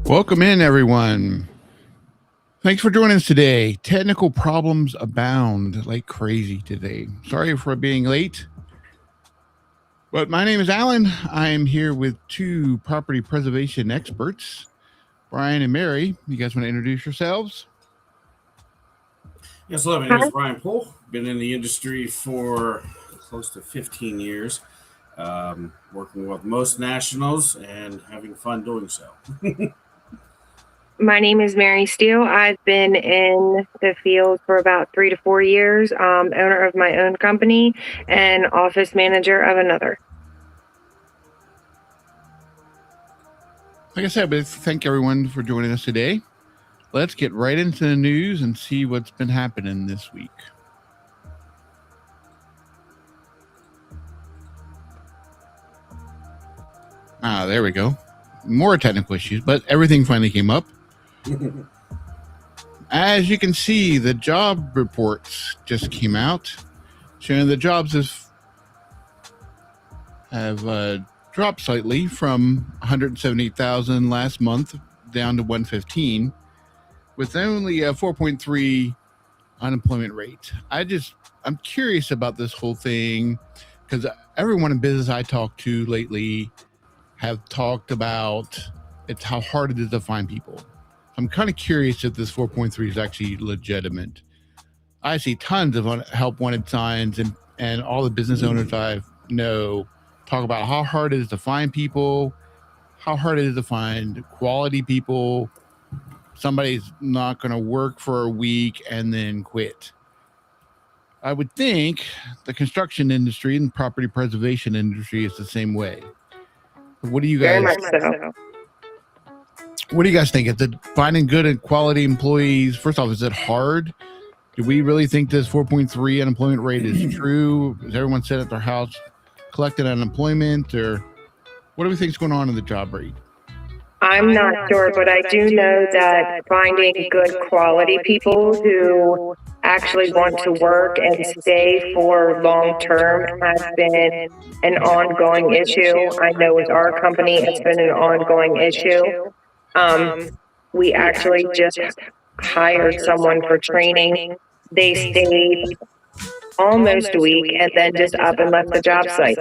Welcome in, everyone. Thanks for joining us today. Technical problems abound like crazy today. Sorry for being late, but my name is Alan. I am here with two property preservation experts, Brian and Mary. You guys want to introduce yourselves? Yes, hello. My name is Brian Pohl. Been in the industry for close to 15 years, working with most nationals and having fun doing so. My name is Mary Steele. I've been in the field for about 3 to 4 years, owner of my own company and office manager of another. Like I said, but thank everyone for joining us today. Let's get right into the news and see what's been happening this week. There we go. More technical issues, but everything finally came up. As you can see, the job reports just came out, showing the jobs have dropped slightly from 178,000 last month down to 115, with only a 4.3 unemployment rate. I'm curious about this whole thing because everyone in business I talked to lately have talked about it's how hard it is to find people. I'm kind of curious if this 4.3 is actually legitimate. I see tons of help wanted signs, and all the business owners I know talk about how hard it is to find people, how hard it is to find quality people. Somebody's not going to work for a week and then quit. I would think the construction industry and property preservation industry is the same way. What do you guys? Very much so. What do you guys think? Is it finding good and quality employees? First off, is it hard? Do we really think this 4.3 unemployment rate is true? Is everyone sitting at their house collecting unemployment, or what do we think is going on in the job rate? I'm not sure, but I do know that finding good quality people who actually want to work and stay for long term has been an ongoing issue. I know with our company, it's been an ongoing issue. We actually just hired someone for training. They stayed almost a week and then just up and left the job site.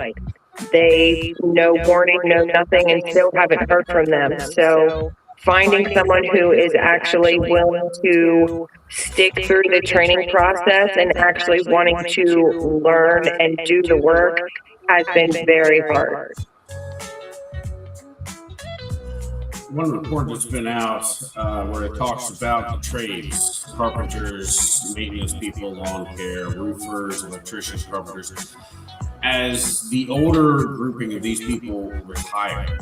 They no warning, no nothing, and still haven't heard from them. So finding someone who is actually willing to stick through the training process and actually wanting to learn and do the work has been very hard. One report that's been out where it talks about the trades: carpenters, maintenance people, lawn care, roofers, electricians, carpenters. As the older grouping of these people retire,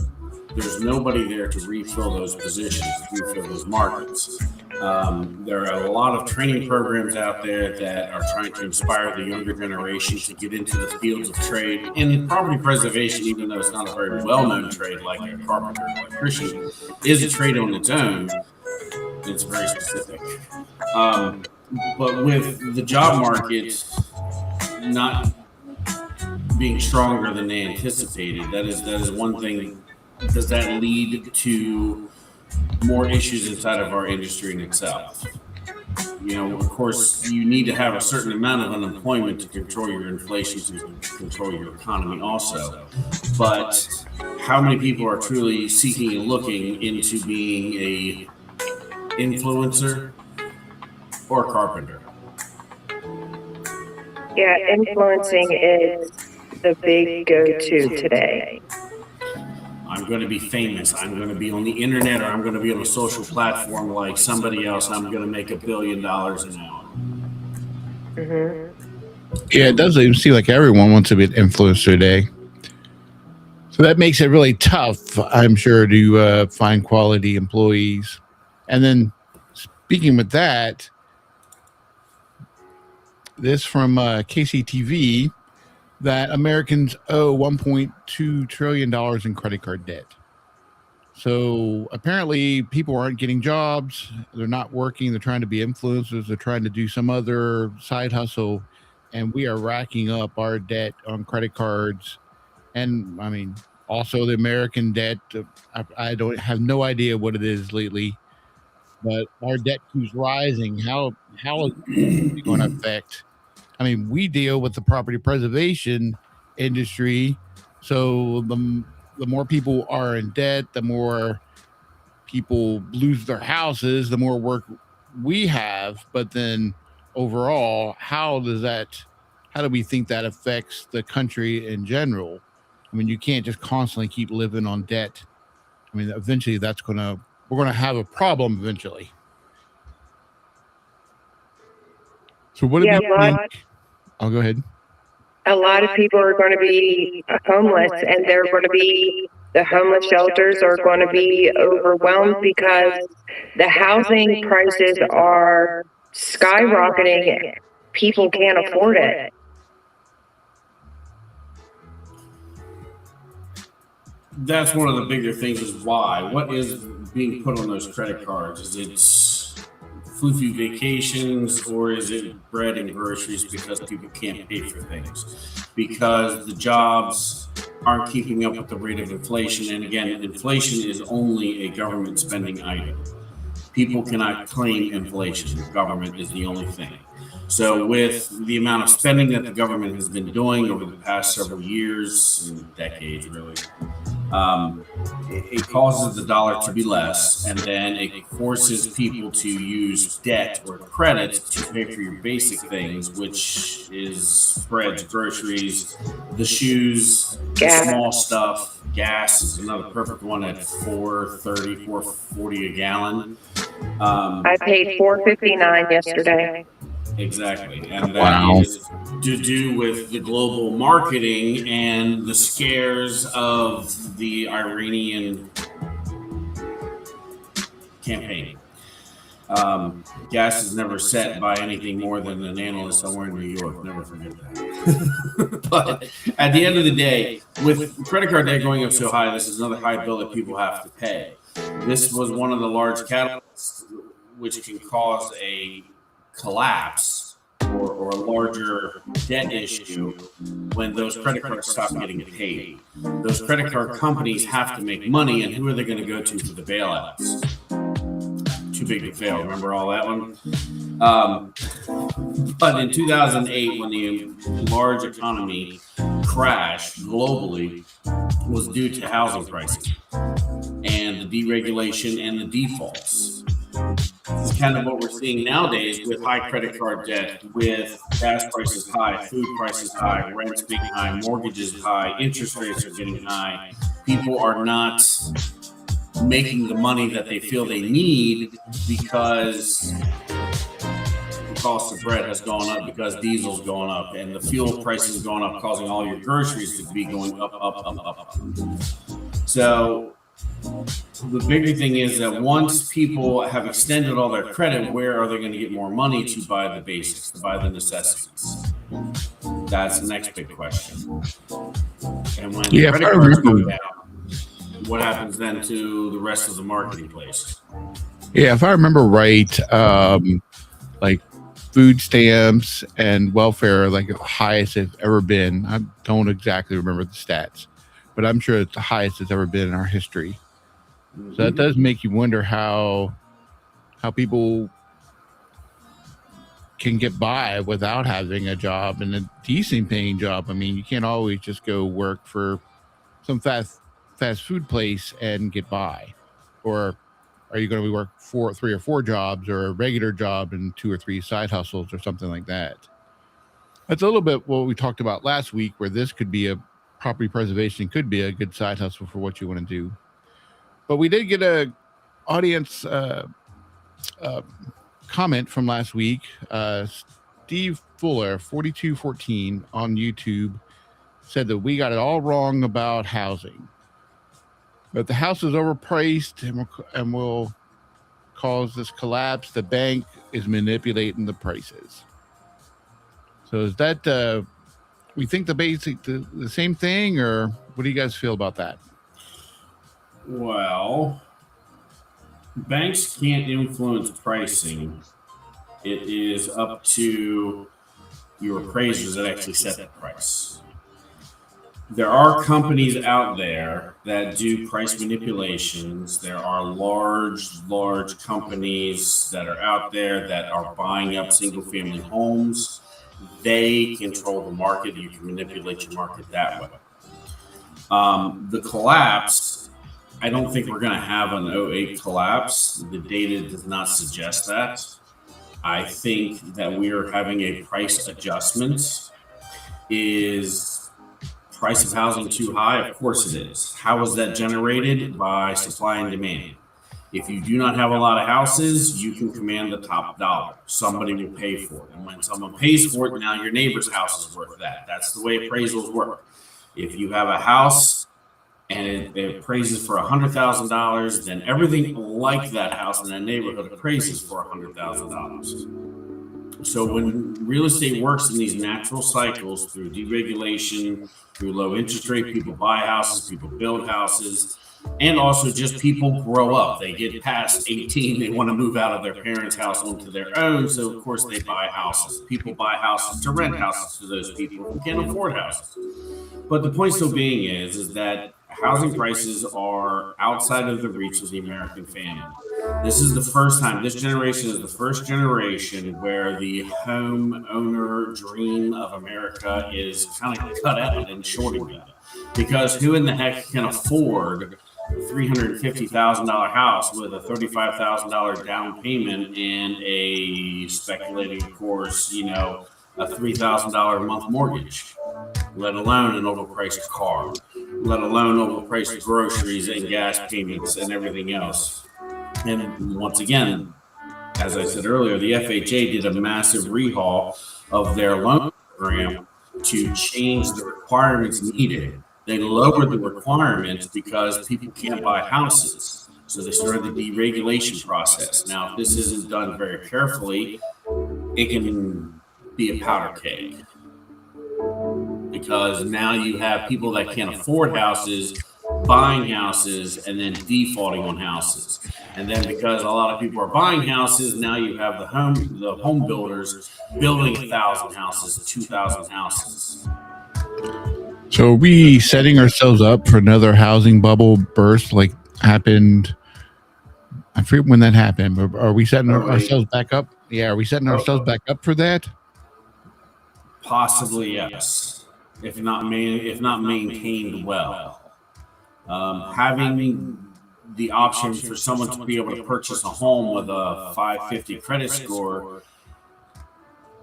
there's nobody there to refill those positions, to refill those markets. There are a lot of training programs out there that are trying to inspire the younger generation to get into the fields of trade. And property preservation, even though it's not a very well-known trade like a carpenter or electrician, is a trade on its own. It's very specific. But with the job market not being stronger than they anticipated, that is one thing. Does that lead to more issues inside of our industry in itself? You know, of course, you need to have a certain amount of unemployment to control your inflation, to control your economy also. But how many people are truly seeking and looking into being a influencer or carpenter? Yeah, influencing is the big go-to today. I'm going to be famous. I'm going to be on the internet, or I'm going to be on a social platform like somebody else. I'm going to make $1 billion an hour. Mm-hmm. Yeah, it does seem like everyone wants to be an influencer today. So that makes it really tough, I'm sure, to find quality employees. And then speaking with that, this from KCTV, that Americans owe $1.2 trillion in credit card debt. So apparently people aren't getting jobs. They're not working. They're trying to be influencers. They're trying to do some other side hustle. And we are racking up our debt on credit cards. And I mean, Also, the American debt. I don't have no idea what it is lately, but our debt keeps rising. How is it going to affect? I mean, we deal with the property preservation industry, so the more people are in debt, the more people lose their houses, the more work we have. But then overall, how do we think that affects the country in general? I mean, you can't just constantly keep living on debt. I mean, eventually we're gonna have a problem eventually. So what do Yeah, you think? I'll go ahead. a lot of people are going to be homeless, and the homeless shelters are going to be overwhelmed because the housing prices are skyrocketing. People can't afford it. That's one of the bigger things is why. What is being put on those credit cards? Is it floofy vacations, or is it bread and groceries because people can't pay for things? Because the jobs aren't keeping up with the rate of inflation. And again, inflation is only a government spending item. People cannot claim inflation. The government is the only thing. So with the amount of spending that the government has been doing over the past several years and decades, really, it causes the dollar to be less, and then it forces people to use debt or credit to pay for your basic things, which is breads, groceries, the shoes, the small stuff. Gas is another perfect one at $4.30, $4.40 a gallon. I paid $4.59 yesterday. Exactly. And that is to do with the global marketing and the scares of the Iranian campaign. Gas is never set by anything more than an analyst somewhere in New York. Never forget that. But at the end of the day, with credit card debt going up so high, this is another high bill that people have to pay. This was one of the large catalysts which can cause a collapse or a larger debt issue when those credit cards stop getting paid. Those credit card companies have to make money, and who are they going to go to for the bailouts? Too big to fail. Remember all that one? But in 2008, when the large economy crashed globally, was due to housing prices and the deregulation and the defaults. This is kind of what we're seeing nowadays with high credit card debt, with gas prices high, food prices high, rents being high, mortgages high, interest rates are getting high. People are not making the money that they feel they need because the cost of bread has gone up, because diesel's going up, and the fuel prices are going up, causing all your groceries to be going up. So the bigger thing is that once people have extended all their credit, where are they going to get more money to buy the basics, to buy the necessities? That's the next big question. And when credit cards go down, what happens then to the rest of the marketplace? Yeah, if I remember right, like food stamps and welfare are like the highest it's ever been. I don't exactly remember the stats, but I'm sure it's the highest it's ever been in our history. So that does make you wonder how people can get by without having a job, and a decent paying job. I mean, you can't always just go work for some fast food place and get by. Or are you going to work 3 or 4 jobs, or a regular job and 2 or 3 side hustles or something like that? That's a little bit what we talked about last week, where this could be property preservation could be a good side hustle for what you want to do. But we did get a audience comment from last week. Steve Fuller, 4214 on YouTube, said that we got it all wrong about housing. But the house is overpriced and will cause this collapse. The bank is manipulating the prices. So is that we think the same thing, or what do you guys feel about that? Well, banks can't influence pricing. It is up to your appraisers that actually set that price. there are companies out there that do price manipulations. There are large companies that are out there that are buying up single family homes. They control the market. You can manipulate your market that way. The collapse, I don't think we're going to have an 08 collapse. The data does not suggest that. I think that we are having a price adjustment. Is price of housing too high? Of course it is. How is that generated? By supply and demand. If you do not have a lot of houses, you can command the top dollar. Somebody will pay for it. And when someone pays for it, now your neighbor's house is worth that. That's the way appraisals work. If you have a house and it appraises for $100,000, then everything like that house in that neighborhood appraises for $100,000. So when real estate works in these natural cycles through deregulation, through low interest rate, people buy houses, people build houses, and also just people grow up. They get past 18, they want to move out of their parents' house onto their own, so of course they buy houses. People buy houses to rent houses to those people who can't afford houses. But the point still being is that housing prices are outside of the reach of the American family. This is the first time, this generation is the first generation where the homeowner dream of America is kind of cut out and shorted. Because who in the heck can afford a $350,000 house with a $35,000 down payment and a speculating, of course, a $3,000 a month mortgage, let alone an overpriced car, let alone overpriced groceries and gas payments and everything else. And once again, as I said earlier, the FHA did a massive rehaul of their loan program to change the requirements needed. They lowered the requirements because people can't buy houses. So they started the deregulation process. Now, if this isn't done very carefully, it can be a powder keg. Because now you have people that can't afford houses buying houses and then defaulting on houses. And then because a lot of people are buying houses, now you have the home builders building 1,000 houses, 2,000 houses. So are we setting ourselves up for another housing bubble burst like happened? I forget when that happened. Are we setting ourselves back up? Yeah, are we setting ourselves back up for that? Possibly, yes. If not maintained well. Having the option for someone to be able to purchase a home with a 550 credit score,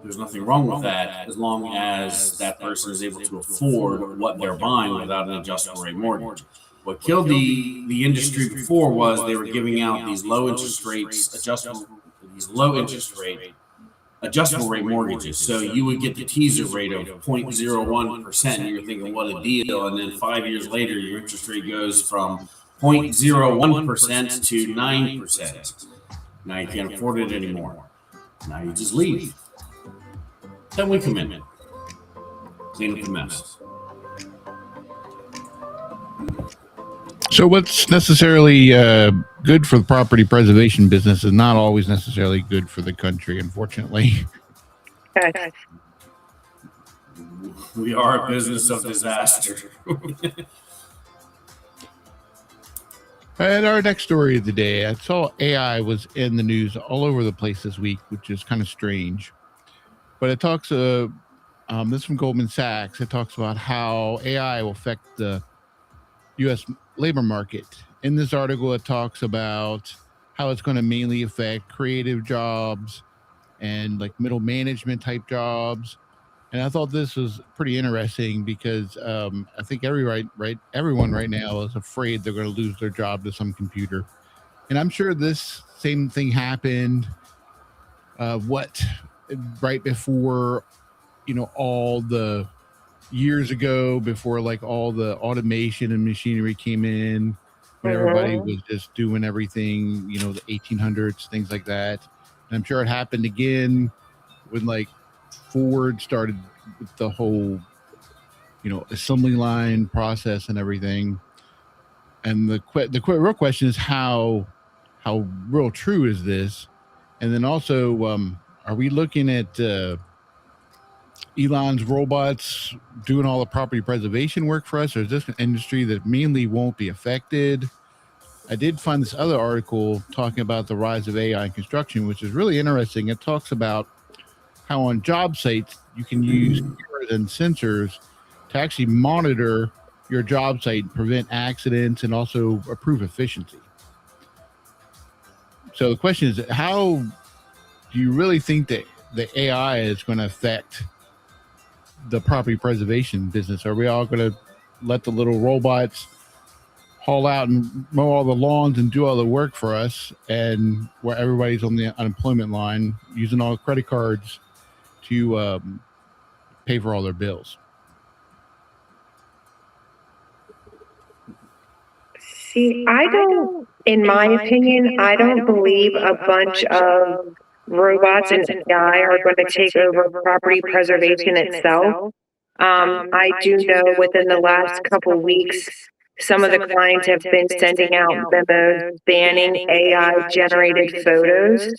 there's nothing wrong with that as long as that person is able to afford what they're buying without an adjustable rate mortgage. What killed the industry before was they were giving out these low interest rate adjustable rate mortgages. So you would get the teaser rate of 0.01%. And you're thinking, what a deal. And then 5 years later, your interest rate goes from 0.01% to 9%. Now you can't afford it anymore. Now you just leave. Then we come in, clean up the mess. So what's necessarily good for the property preservation business is not always necessarily good for the country, unfortunately. We are a business of disaster. And our next story of the day, I saw AI was in the news all over the place this week, which is kind of strange. But it talks, this is from Goldman Sachs. It talks about how AI will affect the U.S. labor market. In this article, it talks about how it's going to mainly affect creative jobs and like middle management type jobs. And I thought this was pretty interesting because I think everyone right now is afraid they're going to lose their job to some computer. And I'm sure this same thing happened right before, all the years ago, before like all the automation and machinery came in, when everybody was just doing everything, the 1800s, things like that. And I'm sure it happened again when like Ford started with the whole, assembly line process and everything. And the real question is how real true is this? And then also, are we looking at Elon's robots doing all the property preservation work for us, or is this an industry that mainly won't be affected? I did find this other article talking about the rise of AI in construction, which is really interesting. It talks about how on job sites you can use cameras and sensors to actually monitor your job site, prevent accidents, and also improve efficiency. So the question is, how do you really think that the AI is going to affect the property preservation business? Are we all going to let the little robots haul out and mow all the lawns and do all the work for us, and where everybody's on the unemployment line using all the credit cards to pay for all their bills? See, in my opinion, I don't believe a bunch of robots and AI are going to take over property preservation itself. I do know within the last couple weeks, some of the clients have been sending out memos banning AI generated photos.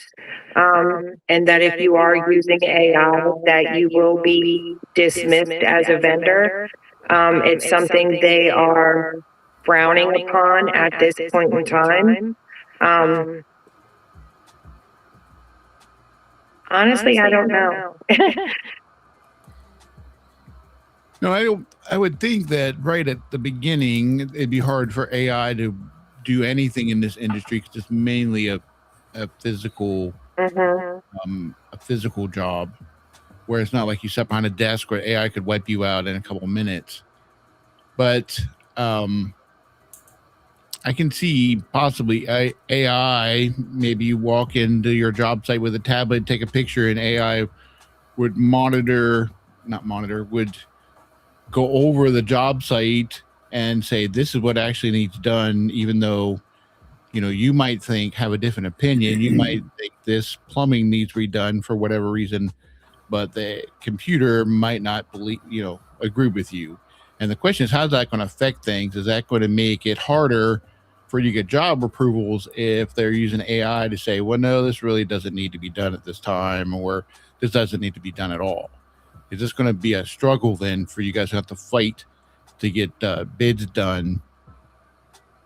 And that if you are using AI, that you will be dismissed as a vendor. It's something they are frowning upon at this point in time. Honestly, I don't know. No, I would think that right at the beginning, it'd be hard for AI to do anything in this industry because it's mainly a physical a physical job, where it's not like you sat behind a desk where AI could wipe you out in a couple of minutes. But I can see possibly AI. Maybe you walk into your job site with a tablet, take a picture, and AI would would go over the job site and say, this is what actually needs done, even though, you might have a different opinion. You might think this plumbing needs redone for whatever reason, but the computer might not agree with you. And the question is, how's that going to affect things? Is that going to make it harder for you to get job approvals if they're using AI to say, well, no, this really doesn't need to be done at this time, or this doesn't need to be done at all? Is this going to be a struggle then for you guys to have to fight to get bids done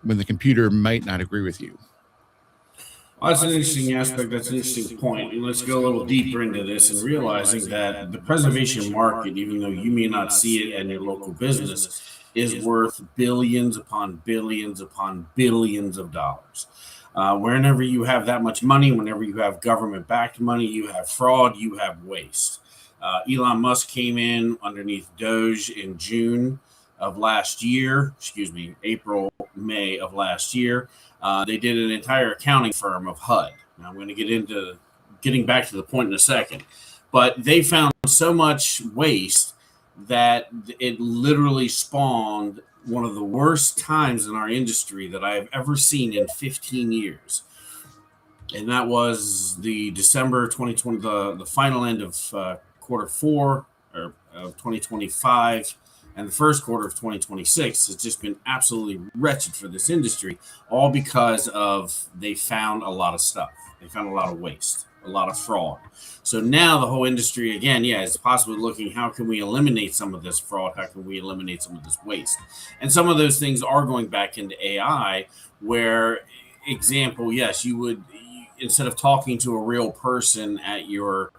when the computer might not agree with you? Well, that's an interesting aspect. That's an interesting point. And let's go a little deeper into this and realizing that the preservation market, even though you may not see it in your local business, is worth billions upon billions upon billions of dollars. Whenever you have that much money, whenever you have government-backed money, you have fraud, you have waste. Elon Musk came in underneath Doge in June of last year, May of last year. They did an entire accounting firm of HUD. Now I'm going to get into getting back to the point in a second, but they found so much waste that it literally spawned one of the worst times in our industry that I have ever seen in 15 years. And that was the December 2020, the final end of quarter four of 2025 and the first quarter of 2026 has just been absolutely wretched for this industry, all because of they found a lot of stuff. They found a lot of waste, a lot of fraud. So now the whole industry, again, is possibly looking, how can we eliminate some of this fraud? How can we eliminate some of this waste? And some of those things are going back into AI, where, example, yes, you would, instead of talking to a real person at your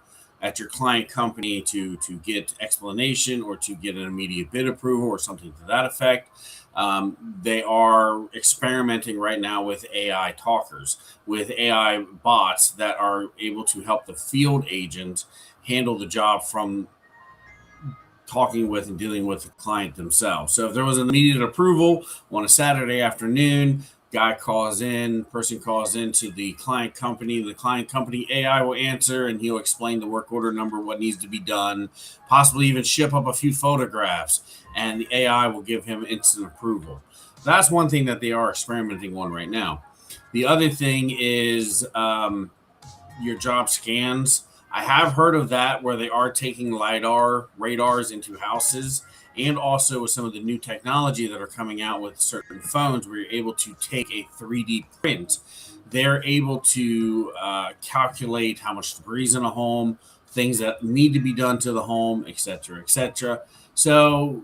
client company to get explanation or to get an immediate bid approval or something to that effect. They are experimenting right now with AI talkers, with AI bots that are able to help the field agent handle the job from talking with and dealing with the client themselves. So if there was an immediate approval on a Saturday afternoon, person calls in to the client company AI will answer, and he'll explain the work order number, what needs to be done, possibly even ship up a few photographs, and the AI will give him instant approval. That's one thing that they are experimenting on right now. The other thing is your job scans. I have heard of that, where they are taking radars into houses, and also with some of the new technology that are coming out with certain phones where you're able to take a 3D print. They're able to calculate how much debris is in a home things that need to be done to the home, et cetera, et cetera. So,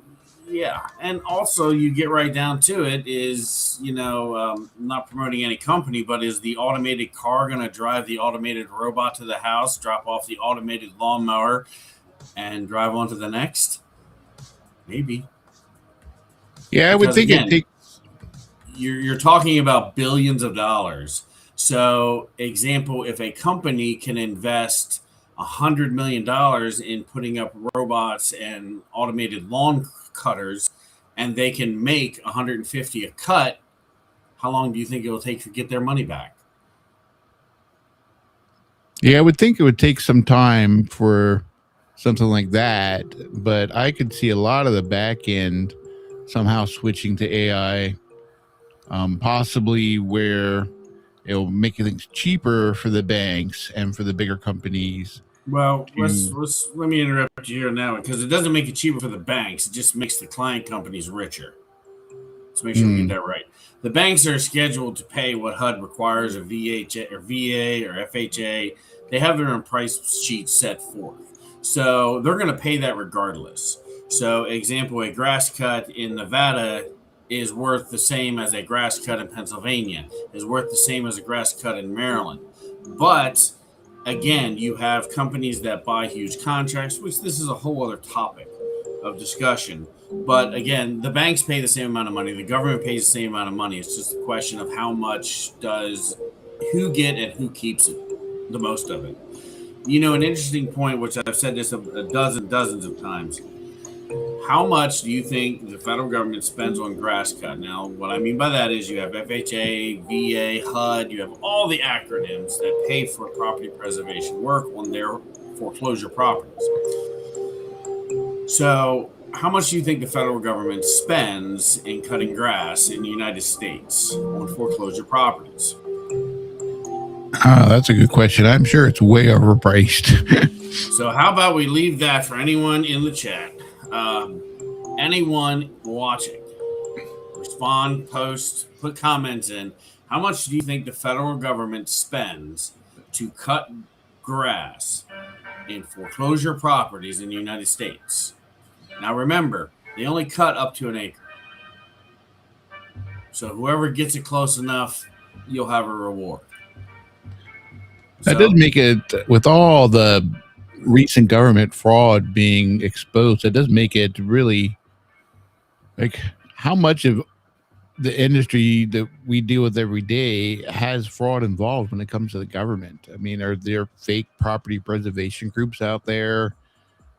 yeah. And also, you get right down to it is, not promoting any company, but is the automated car going to drive the automated robot to the house, drop off the automated lawnmower, and drive on to the next? Maybe. Yeah, I would Because think again, it takes. you're talking about billions of dollars. So, example, if a company can invest $100 million in putting up robots and automated lawn cutters, and they can make 150 a cut, how long do you think it will take to get their money back? Yeah, I would think it would take some time for something like that, but I could see a lot of the back end somehow switching to AI, possibly where it'll make things cheaper for the banks and for the bigger companies. Well, let me interrupt you here now because it doesn't make it cheaper for the banks. It just makes the client companies richer. Let's make sure we get that right. The banks are scheduled to pay what HUD requires, or VHA or VA or FHA. They have their own price sheet set forth. So they're going to pay that regardless. So, example, a grass cut in Nevada is worth the same as a grass cut in Pennsylvania, is worth the same as a grass cut in Maryland. But again, you have companies that buy huge contracts, which this is a whole other topic of discussion. But again, the banks pay the same amount of money. The government pays the same amount of money. It's just a question of how much does who get and who keeps it, the most of it. An interesting point, which I've said this dozens of times. How much do you think the federal government spends on grass cut? Now, what I mean by that is you have FHA, VA, HUD, you have all the acronyms that pay for property preservation work on their foreclosure properties. So, how much do you think the federal government spends in cutting grass in the United States on foreclosure properties? Oh, that's a good question. I'm sure it's way overpriced. So, how about we leave that for anyone in the chat? Anyone watching, respond, post, put comments in. How much do you think the federal government spends to cut grass in foreclosure properties in the United States? Now, remember, they only cut up to an acre. So whoever gets it close enough, you'll have a reward. That does make it, with all the recent government fraud being exposed, it does make it really, like, how much of the industry that we deal with every day has fraud involved when it comes to the government? I mean, are there fake property preservation groups out there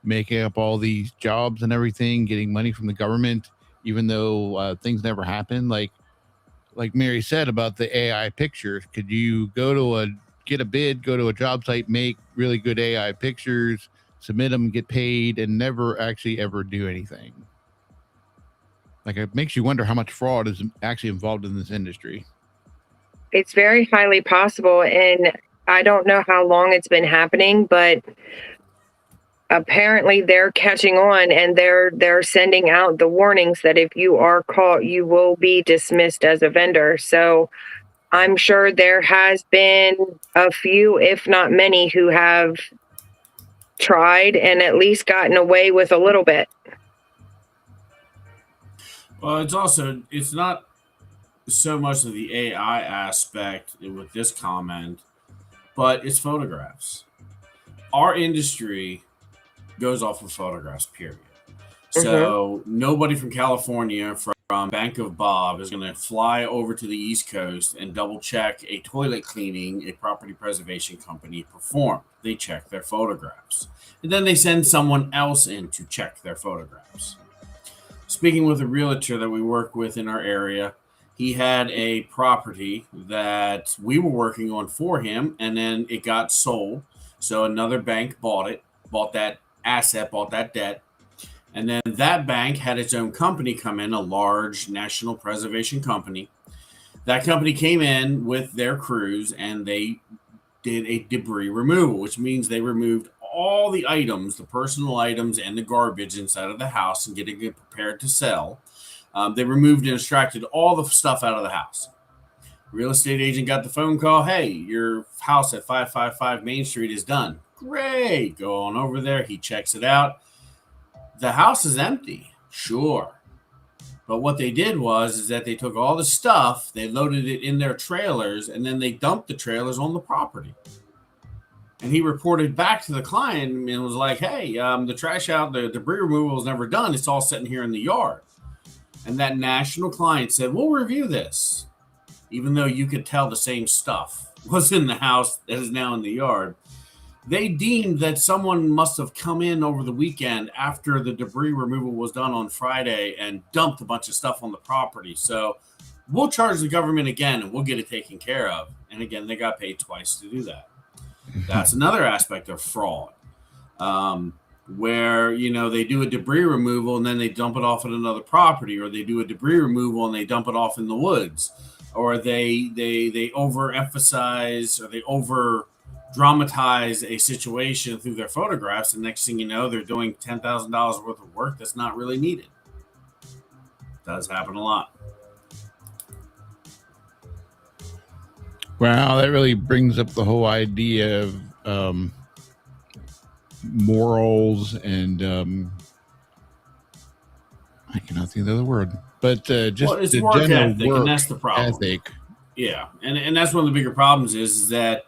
making up all these jobs and everything, getting money from the government, even though things never happen? Like Mary said about the AI pictures, could you get a bid, go to a job site, make really good AI pictures, submit them, get paid, and never actually ever do anything? Like, it makes you wonder how much fraud is actually involved in this industry. It's very highly possible, and I don't know how long it's been happening, but apparently they're catching on, and they're sending out the warnings that if you are caught, you will be dismissed as a vendor. So I'm sure there has been a few, if not many, who have tried and at least gotten away with a little bit. Well, it's not so much of the AI aspect with this comment, but it's photographs. Our industry goes off of photographs, period. So nobody from California, from Bank of Bob, is going to fly over to the East Coast and double check a toilet cleaning a property preservation company performed. They check their photographs. And then they send someone else in to check their photographs. Speaking with a realtor that we work with in our area, he had a property that we were working on for him, and then it got sold. So another bank bought that asset, bought that debt. And then that bank had its own company come in, a large national preservation company. That company came in with their crews, and they did a debris removal, which means they removed all the items, the personal items and the garbage inside of the house and getting it prepared to sell. They removed and extracted all the stuff out of the house. Real estate agent got the phone call, hey, your house at 555 Main Street is done. Great. Go on over there. He checks it out. The house is empty. Sure. But what they did is that they took all the stuff, they loaded it in their trailers, and then they dumped the trailers on the property. And he reported back to the client and was like, hey, the trash out, the debris removal is never done. It's all sitting here in the yard. And that national client said, we'll review this. Even though you could tell the same stuff was in the house that is now in the yard. They deemed that someone must have come in over the weekend after the debris removal was done on Friday and dumped a bunch of stuff on the property. So we'll charge the government again and we'll get it taken care of. And again, they got paid twice to do that. That's another aspect of fraud, where, they do a debris removal and then they dump it off at another property, or they do a debris removal and they dump it off in the woods, or they overemphasize or they over dramatize a situation through their photographs, and next thing you know, they're doing $10,000 worth of work that's not really needed. Does happen a lot. Wow, that really brings up the whole idea of morals and I cannot think of the other word, but just it's the work general ethic, work and that's the problem. ethic. Yeah, and that's one of the bigger problems is that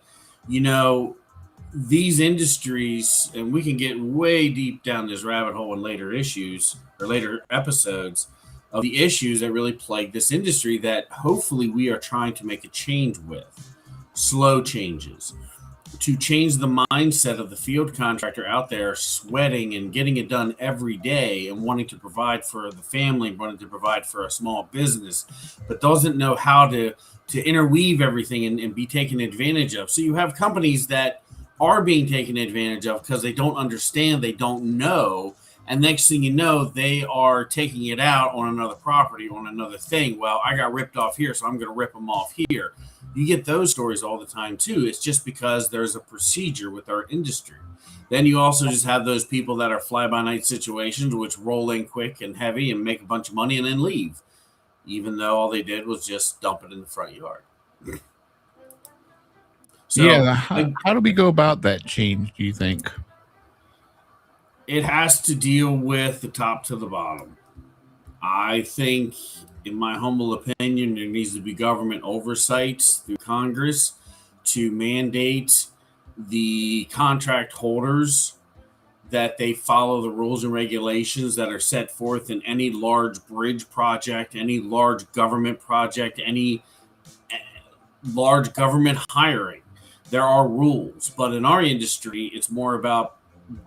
these industries, and we can get way deep down this rabbit hole in later issues or later episodes of the issues that really plague this industry that hopefully we are trying to make a change with. Slow changes. To change the mindset of the field contractor out there sweating and getting it done every day and wanting to provide for the family, wanting to provide for a small business, but doesn't know how to interweave everything and be taken advantage of. So you have companies that are being taken advantage of because they don't understand, they don't know. And next thing you know, they are taking it out on another property, on another thing. Well, I got ripped off here, so I'm going to rip them off here. You get those stories all the time, too. It's just because there's a procedure with our industry. Then you also just have those people that are fly-by-night situations, which roll in quick and heavy and make a bunch of money and then leave, even though all they did was just dump it in the front yard. So, how do we go about that change, do you think? It has to deal with the top to the bottom. I think, in my humble opinion, there needs to be government oversight through Congress to mandate the contract holders that they follow the rules and regulations that are set forth in any large bridge project, any large government project, any large government hiring. There are rules, but in our industry, it's more about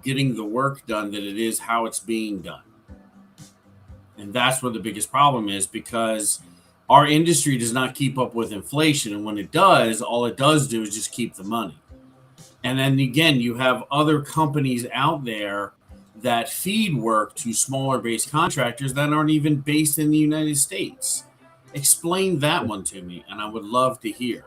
getting the work done than it is how it's being done. And that's where the biggest problem is, because our industry does not keep up with inflation. And when it does, all it does do is just keep the money. And then again, you have other companies out there that feed work to smaller based contractors that aren't even based in the United States. Explain that one to me, and I would love to hear.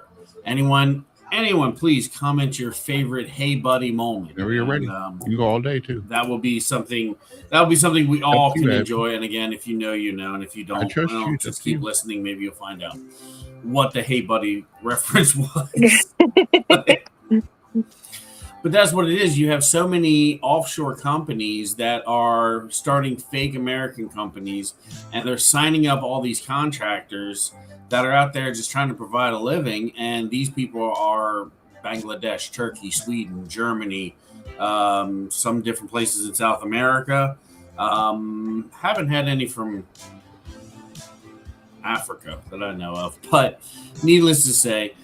Anyone, please comment your favorite "Hey Buddy" moment. Whenever you're ready, you can go all day too. That will be something. That will be something we all can enjoy. And again, if you know, you know, and if you don't, well, just keep listening. Maybe you'll find out what the "Hey Buddy" reference was. But that's what it is. You have so many offshore companies that are starting fake American companies, and they're signing up all these contractors that are out there just trying to provide a living. And these people are Bangladesh, Turkey, Sweden, Germany, some different places in South America. Haven't had any from Africa that I know of, but needless to say,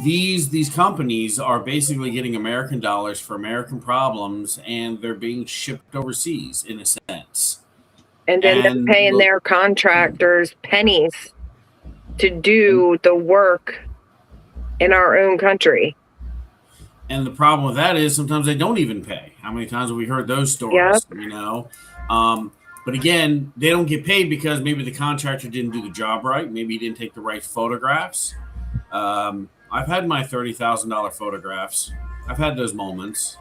these companies are basically getting American dollars for American problems, and they're being shipped overseas in a sense. And then they're paying their contractors pennies to do the work in our own country. And the problem with that is sometimes they don't even pay. How many times have we heard those stories? Yep. You know, but again, they don't get paid because maybe the contractor didn't do the job right. Maybe he didn't take the right photographs. I've had my $30,000 photographs. I've had those moments.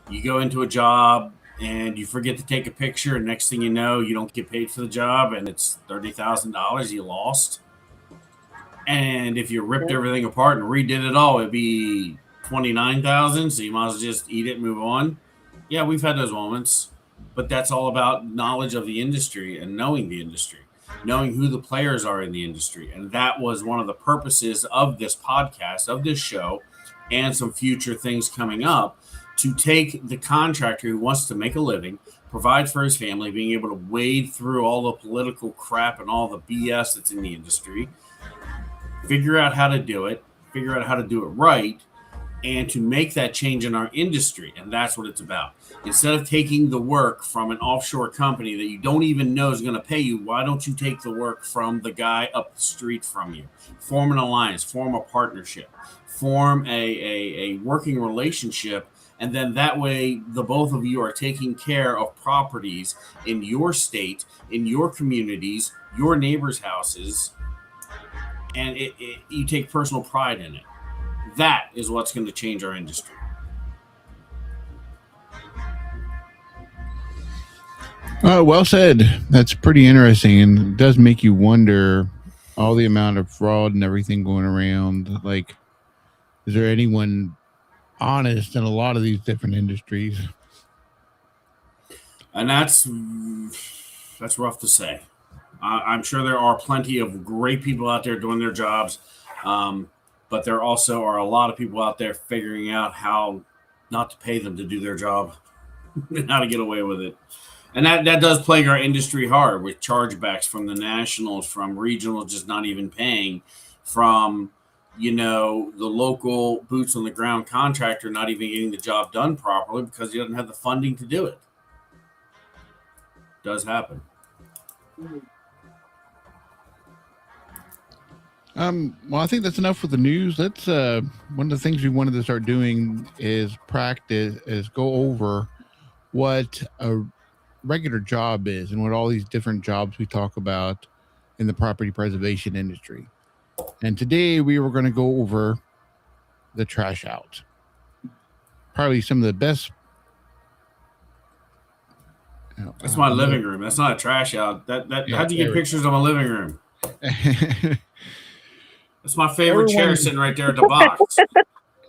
You go into a job and you forget to take a picture, and next thing you know, you don't get paid for the job, and it's $30,000 you lost. And if you ripped everything apart and redid it all, it'd be $29,000, so you might as well just eat it and move on. Yeah, we've had those moments, but that's all about knowledge of the industry and knowing the industry, knowing who the players are in the industry. And that was one of the purposes of this podcast, of this show, and some future things coming up, to take the contractor who wants to make a living, provide for his family, being able to wade through all the political crap and all the BS that's in the industry, figure out how to do it, figure out how to do it right, and to make that change in our industry. And that's what it's about. Instead of taking the work from an offshore company that you don't even know is going to pay you, why don't you take the work from the guy up the street from you? Form an alliance, form a partnership, form a working relationship. And then that way, the both of you are taking care of properties in your state, in your communities, your neighbors' houses, and you take personal pride in it. That is what's going to change our industry. Well said. That's pretty interesting, and it does make you wonder all the amount of fraud and everything going around. Like, is there anyone honest in a lot of these different industries? And that's rough to say. I'm sure there are plenty of great people out there doing their jobs, but there also are a lot of people out there figuring out how not to pay them to do their job and how to get away with it. And that does plague our industry hard, with chargebacks from the nationals, from regionals just not even paying, from the local boots on the ground contractor not even getting the job done properly because he doesn't have the funding to do it. Does happen. Well, I think that's enough for the news. Let's one of the things we wanted to start doing is go over what a regular job is and what all these different jobs we talk about in the property preservation industry. And today we were going to go over the trash out. Probably some of the best. That's my living room. That's not a trash out. How'd you get pictures of my living room? That's my favorite chair sitting right there at the box.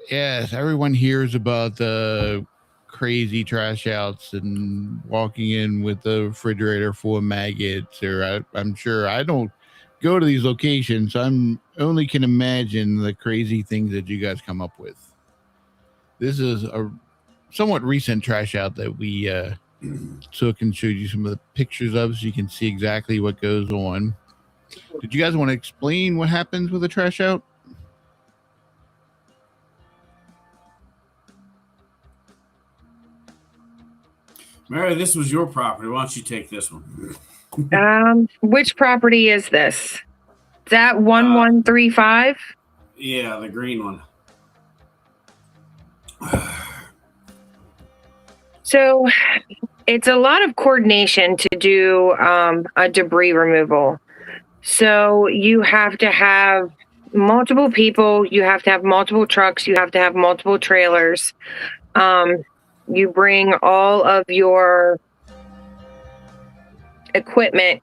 Yes, everyone hears about the crazy trash outs and walking in with the refrigerator full of maggots, or I'm sure I don't go to these locations. I'm only can imagine the crazy things that you guys come up with. This is a somewhat recent trash out that we took and showed you some of the pictures of, so you can see exactly what goes on. Did you guys want to explain what happens with a trash out? Mary, this was your property. Why don't you take this one? Which property is this? Is that 1135? Yeah, the green one. So it's a lot of coordination to do a debris removal. So you have to have multiple people, you have to have multiple trucks, you have to have multiple trailers. You bring all of your equipment.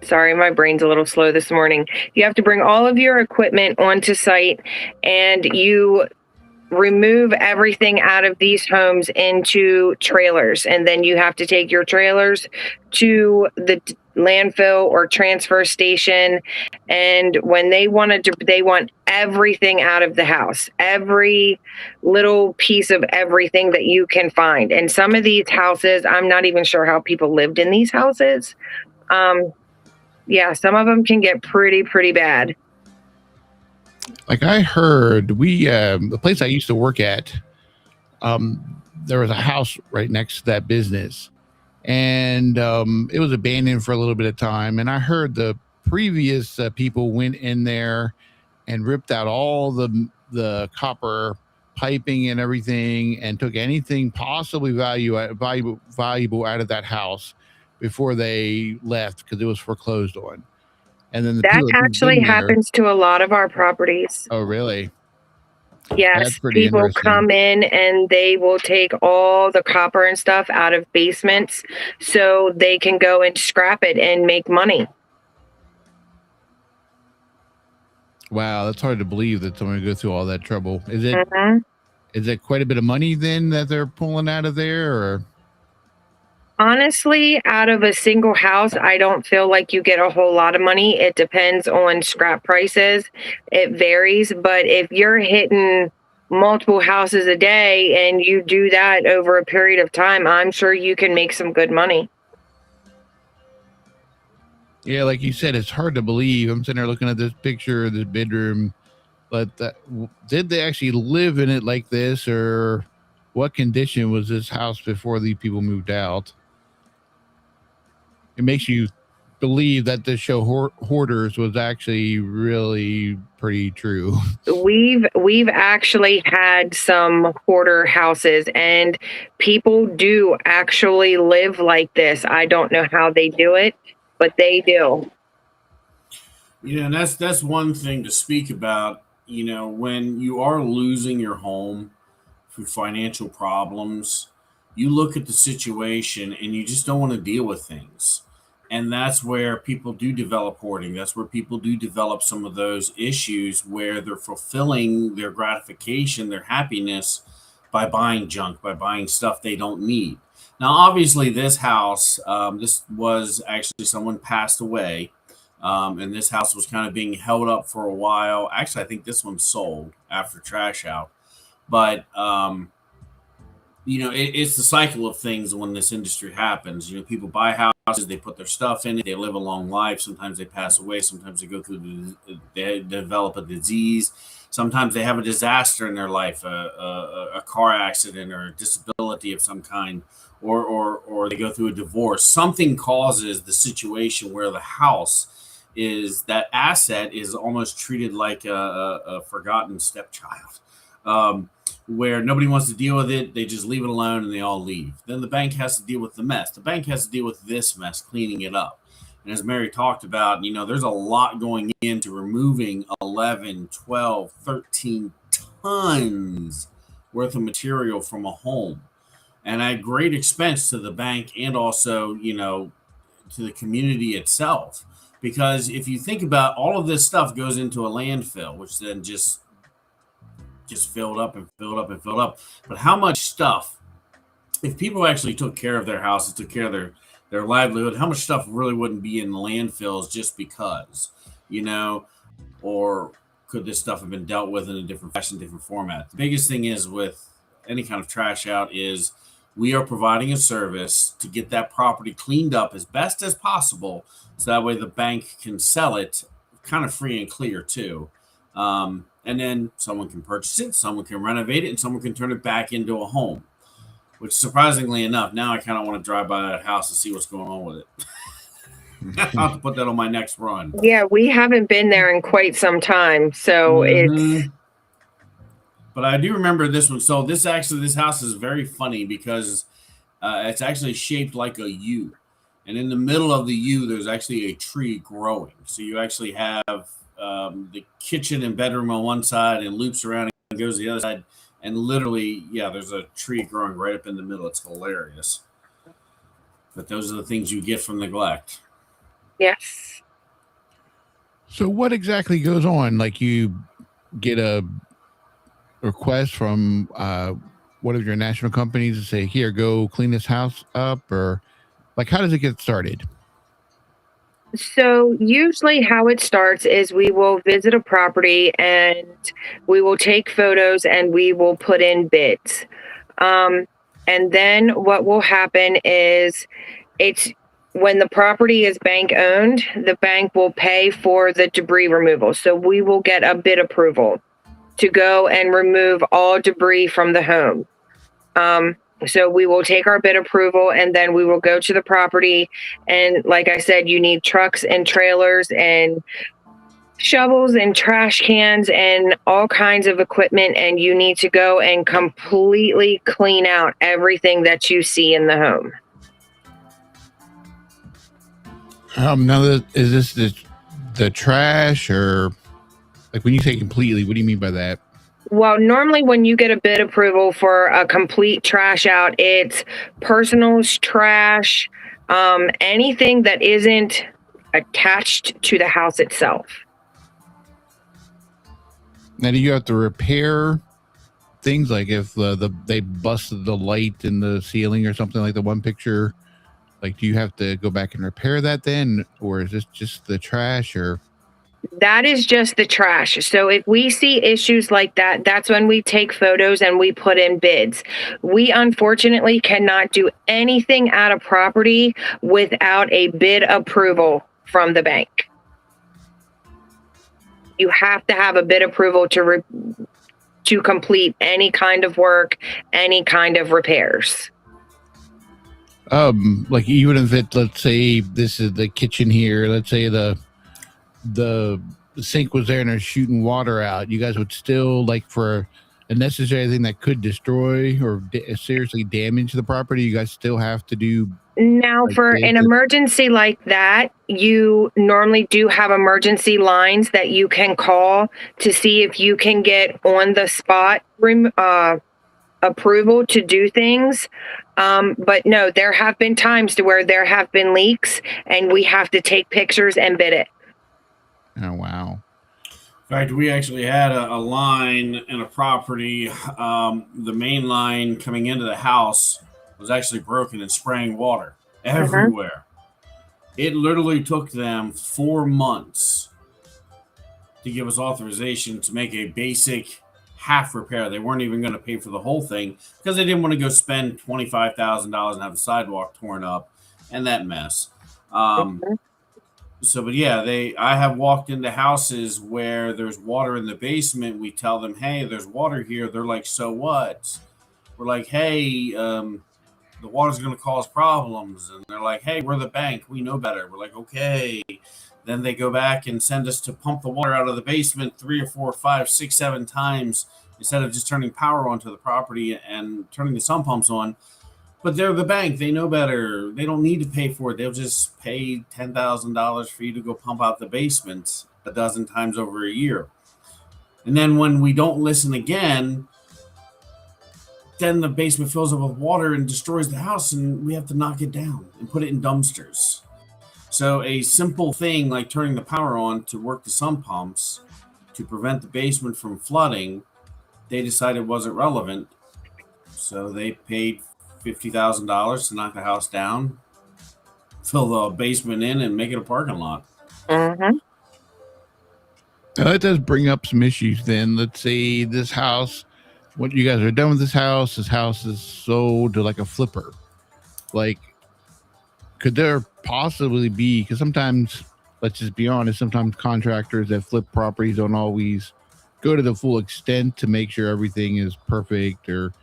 Sorry, my brain's a little slow this morning. You have to bring all of your equipment onto site, and you remove everything out of these homes into trailers. And then you have to take your trailers to the landfill or transfer station. And when they want everything out of the house, every little piece of everything that you can find. And some of these houses, I'm not even sure how people lived in these houses. Yeah, some of them can get pretty bad. Like I heard, the place I used to work at, there was a house right next to that business, and it was abandoned for a little bit of time. And I heard the previous people went in there and ripped out all the copper piping and everything, and took anything possibly valuable out of that house before they left, because it was foreclosed on. And then that actually happens to a lot of our properties. Oh, really? Yes, people come in and they will take all the copper and stuff out of basements so they can go and scrap it and make money. Wow, that's hard to believe that someone would go through all that trouble. Is it? Mm-hmm. Is it quite a bit of money then that they're pulling out of there, or? Honestly, out of a single house, I don't feel like you get a whole lot of money. It depends on scrap prices. It varies, but if you're hitting multiple houses a day and you do that over a period of time, I'm sure you can make some good money. Yeah, like you said, it's hard to believe. I'm sitting there looking at this picture of this bedroom, but did they actually live in it like this, or what condition was this house before these people moved out? It makes you believe that the show Hoarders was actually really pretty true. We've actually had some hoarder houses, and people do actually live like this. I don't know how they do it, but they do. Yeah, and that's one thing to speak about. When you are losing your home through financial problems, you look at the situation and you just don't want to deal with things. And that's where people do develop hoarding. That's where people do develop some of those issues where they're fulfilling their gratification, their happiness by buying junk, by buying stuff they don't need. Now, obviously, this house, this was actually someone passed away, and this house was kind of being held up for a while. Actually, I think this one sold after trash out. But it's the cycle of things when this industry happens. People buy houses, they put their stuff in it, they live a long life. Sometimes they pass away. Sometimes they go through, they develop a disease. Sometimes they have a disaster in their life, a car accident or a disability of some kind, or they go through a divorce. Something causes the situation where the house is that asset is almost treated like a forgotten stepchild. Where nobody wants to deal with it, they just leave it alone and they all leave. Then the bank has to deal with the mess. The bank has to deal with this mess, cleaning it up. And as Mary talked about, there's a lot going into removing 11, 12, 13 tons worth of material from a home. And at great expense to the bank and also, to the community itself. Because if you think about all of this stuff goes into a landfill, which then just filled up and filled up and filled up. But how much stuff, if people actually took care of their houses, took care of their livelihood, how much stuff really wouldn't be in landfills just because, or could this stuff have been dealt with in a different fashion, different format? The biggest thing is with any kind of trash out is we are providing a service to get that property cleaned up as best as possible. So that way the bank can sell it kind of free and clear too. And then someone can purchase it, someone can renovate it, and someone can turn it back into a home. Which, surprisingly enough, now I kind of want to drive by that house and see what's going on with it. I'll have to put that on my next run. Yeah, we haven't been there in quite some time, so it's. But I do remember this one. So this house is very funny because it's actually shaped like a U, and in the middle of the U, there's actually a tree growing. So you actually have the kitchen and bedroom on one side and loops around and goes to the other side. And literally, there's a tree growing right up in the middle. It's hilarious. But those are the things you get from neglect. Yes. So what exactly goes on? Like you get a request from one of your national companies to say, here, go clean this house up? Or like, how does it get started? So usually how it starts is we will visit a property and we will take photos and we will put in bids. And then what will happen is it's when the property is bank owned, the bank will pay for the debris removal. So we will get a bid approval to go and remove all debris from the home. So we will take our bid approval and then we will go to the property. And like I said, you need trucks and trailers and shovels and trash cans and all kinds of equipment. And you need to go and completely clean out everything that you see in the home. Now, is this the trash, or like when you say completely, what do you mean by that? Well, normally when you get a bid approval for a complete trash out, it's personal trash, anything that isn't attached to the house itself. Now, do you have to repair things like if they busted the light in the ceiling or something like the one picture? Like, do you have to go back and repair that then, or is this just the trash? Or That is just the trash. So if we see issues like that, that's when we take photos and we put in bids. We unfortunately cannot do anything at a property without a bid approval from the bank. You have to have a bid approval to complete any kind of work, any kind of repairs. like even if it, let's say this is the kitchen here, let's say the sink was there and they're shooting water out, you guys would still, like, for a necessary thing that could destroy or seriously damage the property, you guys still have to do. Now, Like for they an did- emergency like that, you normally do have emergency lines that you can call to see if you can get on the spot approval to do things. But no, there have been times to where there have been leaks and we have to take pictures and bid it. Oh wow. In fact, we actually had a line in a property. The main line coming into the house was actually broken and spraying water everywhere. It literally took them 4 months to give us authorization to make a basic half repair. They weren't even going to pay for the whole thing because they didn't want to go spend $25,000 and have the sidewalk torn up and that mess. So, but yeah, I have walked into houses where there's water in the basement. We tell them, hey, there's water here. They're like, so what? We're like, hey, the water's going to cause problems. And they're like, hey, we're the bank. We know better. We're like, okay. Then they go back and send us to pump the water out of the basement 3 or 4, 5, 6, 7 times instead of just turning power onto the property and turning the sump pumps on. But they're the bank. They know better. They don't need to pay for it. They'll just pay $10,000 for you to go pump out the basement a dozen times over a year. And then when we don't listen again, then the basement fills up with water and destroys the house, and we have to knock it down and put it in dumpsters. So a simple thing like turning the power on to work the sump pumps to prevent the basement from flooding, they decided wasn't relevant. So they paid $50,000 to knock the house down, fill the basement in, and make it a parking lot. Mm-hmm. That does bring up some issues then. Let's say this house, what you guys are done with this house is sold to like a flipper. Like, could there possibly be, because sometimes, let's just be honest, sometimes contractors that flip properties don't always go to the full extent to make sure everything is perfect, or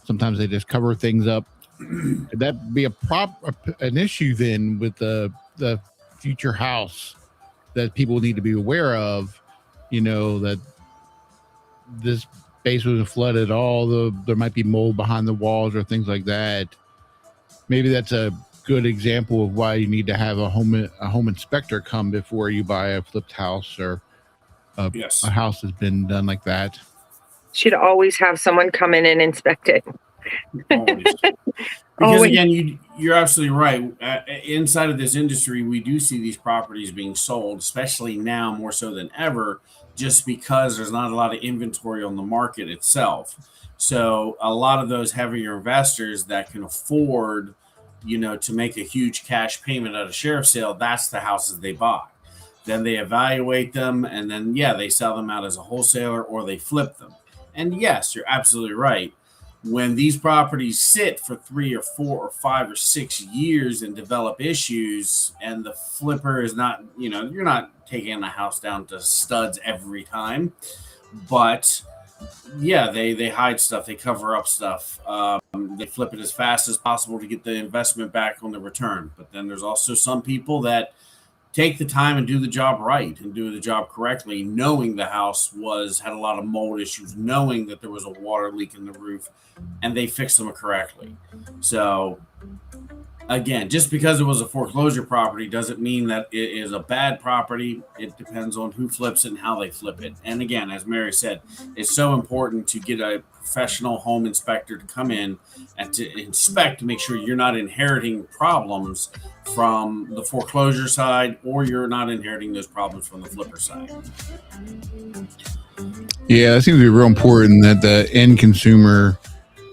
sometimes they just cover things up. Could that be an issue then with the future house that people need to be aware of? You know, that this basement was flooded, there might be mold behind the walls or things like that. Maybe that's a good example of why you need to have a home inspector come before you buy a flipped house or a house that's been done like that. Should always have someone come in and inspect it. Always. Because again, you're absolutely right. Inside of this industry, we do see these properties being sold, especially now more so than ever, just because there's not a lot of inventory on the market itself. So a lot of those heavier investors that can afford, to make a huge cash payment at a sheriff's sale, that's the houses they buy. Then they evaluate them, and then, they sell them out as a wholesaler or they flip them. And yes, you're absolutely right. When these properties sit for 3 or 4 or 5 or 6 years and develop issues, and the flipper is not, you're not taking the house down to studs every time, but they hide stuff, they cover up stuff, they flip it as fast as possible to get the investment back on the return. But then there's also some people that take the time and do the job right and do the job correctly, knowing the house had a lot of mold issues, knowing that there was a water leak in the roof, and they fixed them correctly. So again, just because it was a foreclosure property doesn't mean that it is a bad property. It depends on who flips it and how they flip it. And again, as Mary said, it's so important to get a professional home inspector to come in and to inspect to make sure you're not inheriting problems from the foreclosure side, or you're not inheriting those problems from the flipper side. Yeah, that seems to be real important that the end consumer,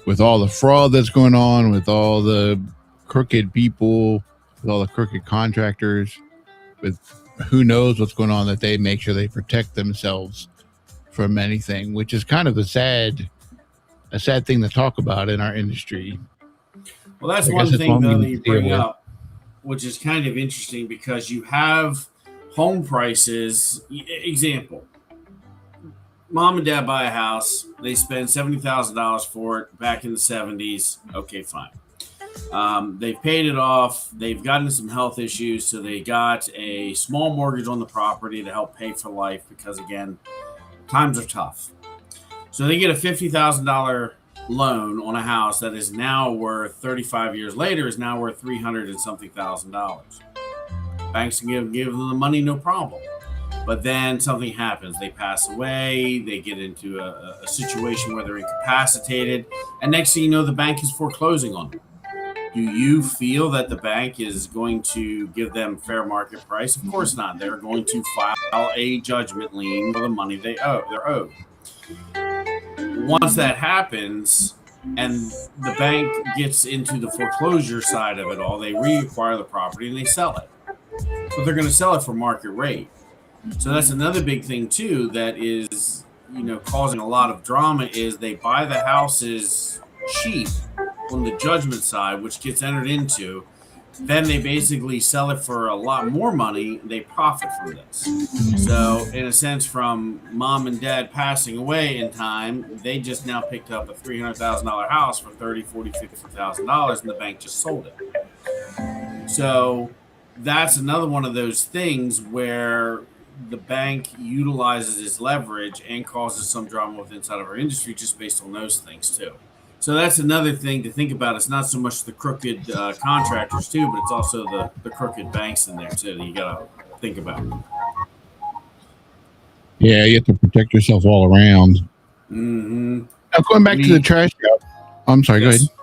with all the fraud that's going on, with all the crooked people, with all the crooked contractors, with who knows what's going on, that they make sure they protect themselves from anything, which is kind of a sad thing to talk about in our industry. Well, that's I guess one that's thing one we though that need you to deal bring with. up, which is kind of interesting because you have home prices. Example: mom and dad buy a house, they spend $70,000 for it back in the 70s. Okay, fine. They've paid it off. They've gotten some health issues, so they got a small mortgage on the property to help pay for life because, again, times are tough. So they get a $50,000 loan on a house that is now worth 35 years later is now worth 300 and something thousand dollars. Banks can give them the money, no problem. But then something happens. They pass away. They get into a situation where they're incapacitated. And next thing you know, the bank is foreclosing on them. Do you feel that the bank is going to give them fair market price? Of course not. They're going to file a judgment lien for the money they're owed. Once that happens and the bank gets into the foreclosure side of it all, they reacquire the property and they sell it. But they're going to sell it for market rate. So that's another big thing too that is, causing a lot of drama is they buy the houses cheap on the judgment side, which gets entered into. Then they basically sell it for a lot more money. They profit from this. So in a sense, from mom and dad passing away in time, they just now picked up a $300,000 house for $30,000, $40,000, $50,000 and the bank just sold it. So that's another one of those things where the bank utilizes its leverage and causes some drama with inside of our industry just based on those things too. So that's another thing to think about. It's not so much the crooked contractors too, but it's also the crooked banks in there too that you got to think about. Yeah, you have to protect yourself all around. Mm-hmm. Now, going back to the trash out. I'm sorry, Yes. go ahead.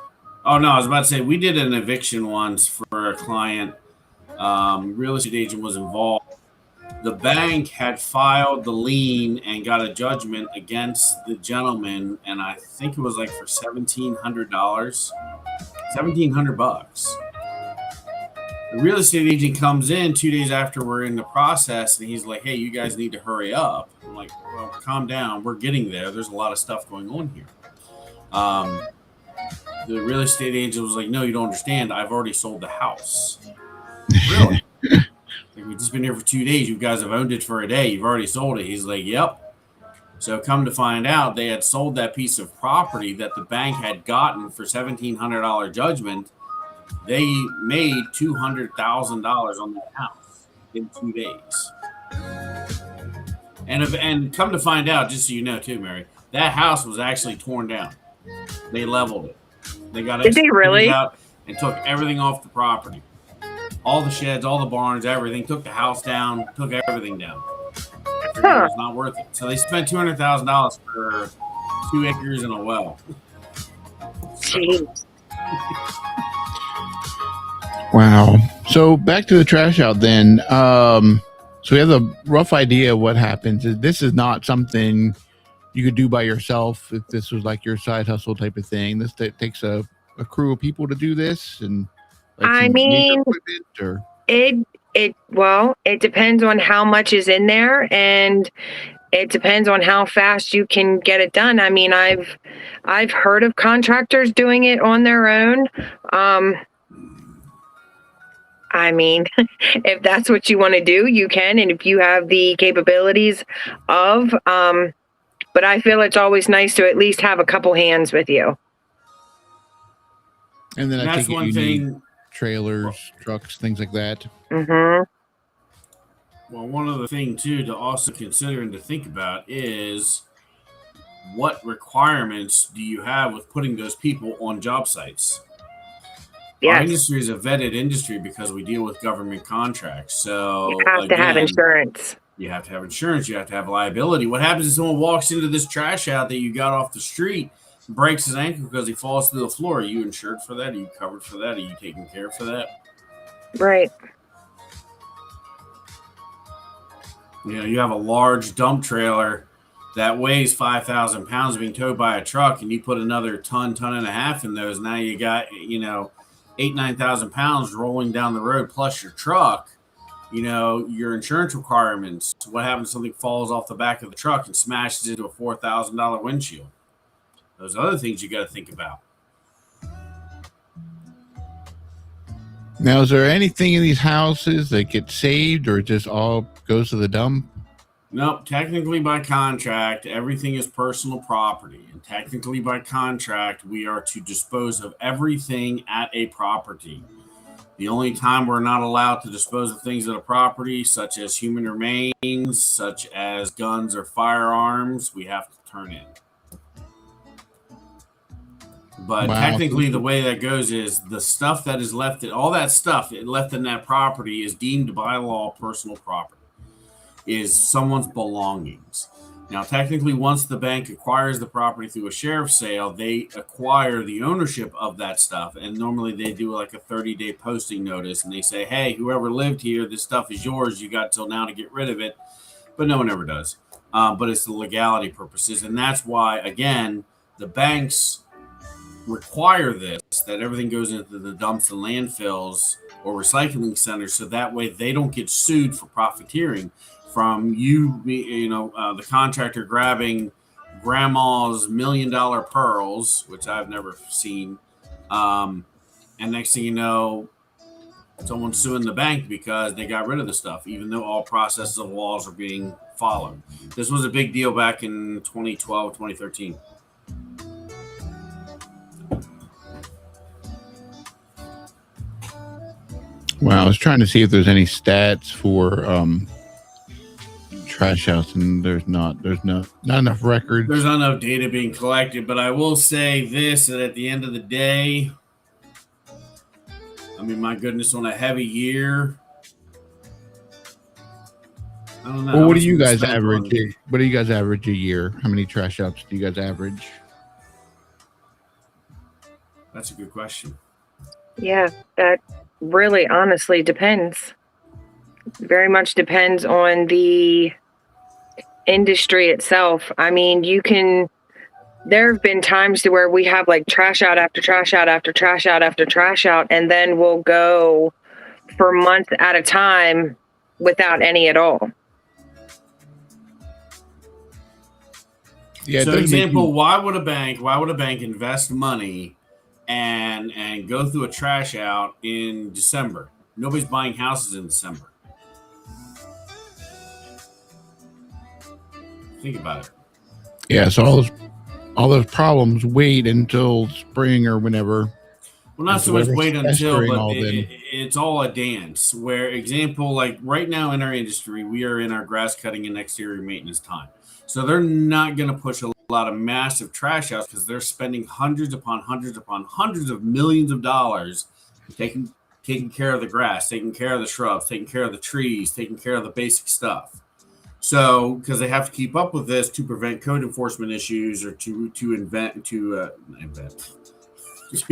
Oh, no, I was about to say, we did an eviction once for a client. Real estate agent was involved. The bank had filed the lien and got a judgment against the gentleman, and I think it was like for $1,700, $1,700. The real estate agent comes in 2 days after we're in the process, and he's like, "Hey, you guys need to hurry up." I'm like, "Well, calm down. We're getting there. There's a lot of stuff going on here." The real estate agent was like, "No, you don't understand. I've already sold the house." Really? Like, we've just been here for 2 days. You guys have owned it for a day. You've already sold it. He's like, "Yep." So come to find out, they had sold that piece of property that the bank had gotten for $1,700 judgment. They made $200,000 on that house in 2 days. And come to find out, just so you know too, Mary, that house was actually torn down. They leveled it. They got Did they really? out and took everything off the property. All the sheds, all the barns, everything. Took the house down, took everything down. It was not worth it. So they spent $200,000 for 2 acres and a well. Jeez. Wow. So back to the trash out then. So we have a rough idea of what happens. This is not something you could do by yourself if this was like your side hustle type of thing. This takes a crew of people to do this, and like I some major mean, equipment, or it depends on how much is in there, and it depends on how fast you can get it done. I mean, I've heard of contractors doing it on their own. I mean, if that's what you want to do, you can, and if you have the capabilities of, but I feel it's always nice to at least have a couple hands with you. and then And I that's think one you need thing. trailers, trucks, things like that. Mm-hmm. Well, one other thing too to also consider and to think about is what requirements do you have with putting those people on job sites? Our Yes, industry is a vetted industry because we deal with government contracts. So you have to have again, insurance. you have to have insurance. You have to have liability. What happens if someone walks into this trash out that you got off the street, breaks his ankle because he falls through the floor? Are you insured for that? Are you covered for that? Are you taken care of for that? Right. You have a large dump trailer that weighs 5,000 pounds being towed by a truck, and you put another ton and a half in those. Now you got 9,000 pounds rolling down the road plus your truck. Your insurance requirements. What happens if something falls off the back of the truck and smashes into a $4,000 windshield? Those other things you got to think about. Now, is there anything in these houses that gets saved or just all goes to the dump? Nope. Technically, by contract, everything is personal property. And technically, by contract, we are to dispose of everything at a property. The only time we're not allowed to dispose of things at a property, such as human remains, such as guns or firearms, we have to turn in. But technically, the way that goes is the stuff that is left, all that stuff left in that property is deemed by law personal property, is someone's belongings. Now, technically, once the bank acquires the property through a sheriff's sale, they acquire the ownership of that stuff. And normally they do like a 30-day posting notice, and they say, hey, whoever lived here, this stuff is yours. You got till now to get rid of it. But no one ever does. But it's the legality purposes. And that's why, again, the banks require this, that everything goes into the dumps and landfills or recycling centers, so that way they don't get sued for profiteering from the contractor grabbing grandma's $1 million pearls, which I've never seen, and next thing you know, someone's suing the bank because they got rid of the stuff, even though all processes of laws are being followed. This was a big deal back in 2012, 2013. Wow, I was trying to see if there's any stats for trash house, and there's not enough records. There's not enough data being collected, but I will say this, that at the end of the day, I mean, my goodness, on a heavy year, I don't know. Well, what do you guys average? What do you guys average a year? How many trash outs do you guys average? That's a good question. Yeah, that really honestly depends. Very much depends on the industry itself. I mean, there have been times to where we have like trash out after trash out after trash out after trash out, and then we'll go for months at a time without any at all. Yeah. So, example, why would a bank invest money and go through a trash out in December? Nobody's buying houses in December. Think about it. Yeah, so all those problems wait until spring or whenever. Well, not so much wait until, but it's all a dance. Where, example, like right now in our industry, we are in our grass cutting and exterior maintenance time. So they're not going to push a lot of massive trash outs because they're spending hundreds upon hundreds upon hundreds of millions of dollars taking care of the grass, taking care of the shrubs, taking care of the trees, taking care of the basic stuff. So, because they have to keep up with this to prevent code enforcement issues or to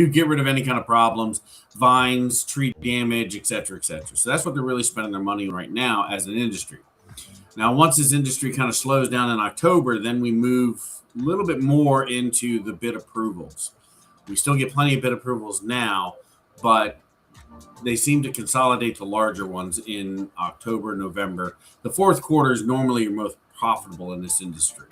get rid of any kind of problems, vines, tree damage, et cetera, et cetera. So that's what they're really spending their money on right now as an industry. Now, once this industry kind of slows down in October, then we move a little bit more into the bid approvals. We still get plenty of bid approvals now, but they seem to consolidate the larger ones in October, November. The fourth quarter is normally your most profitable in this industry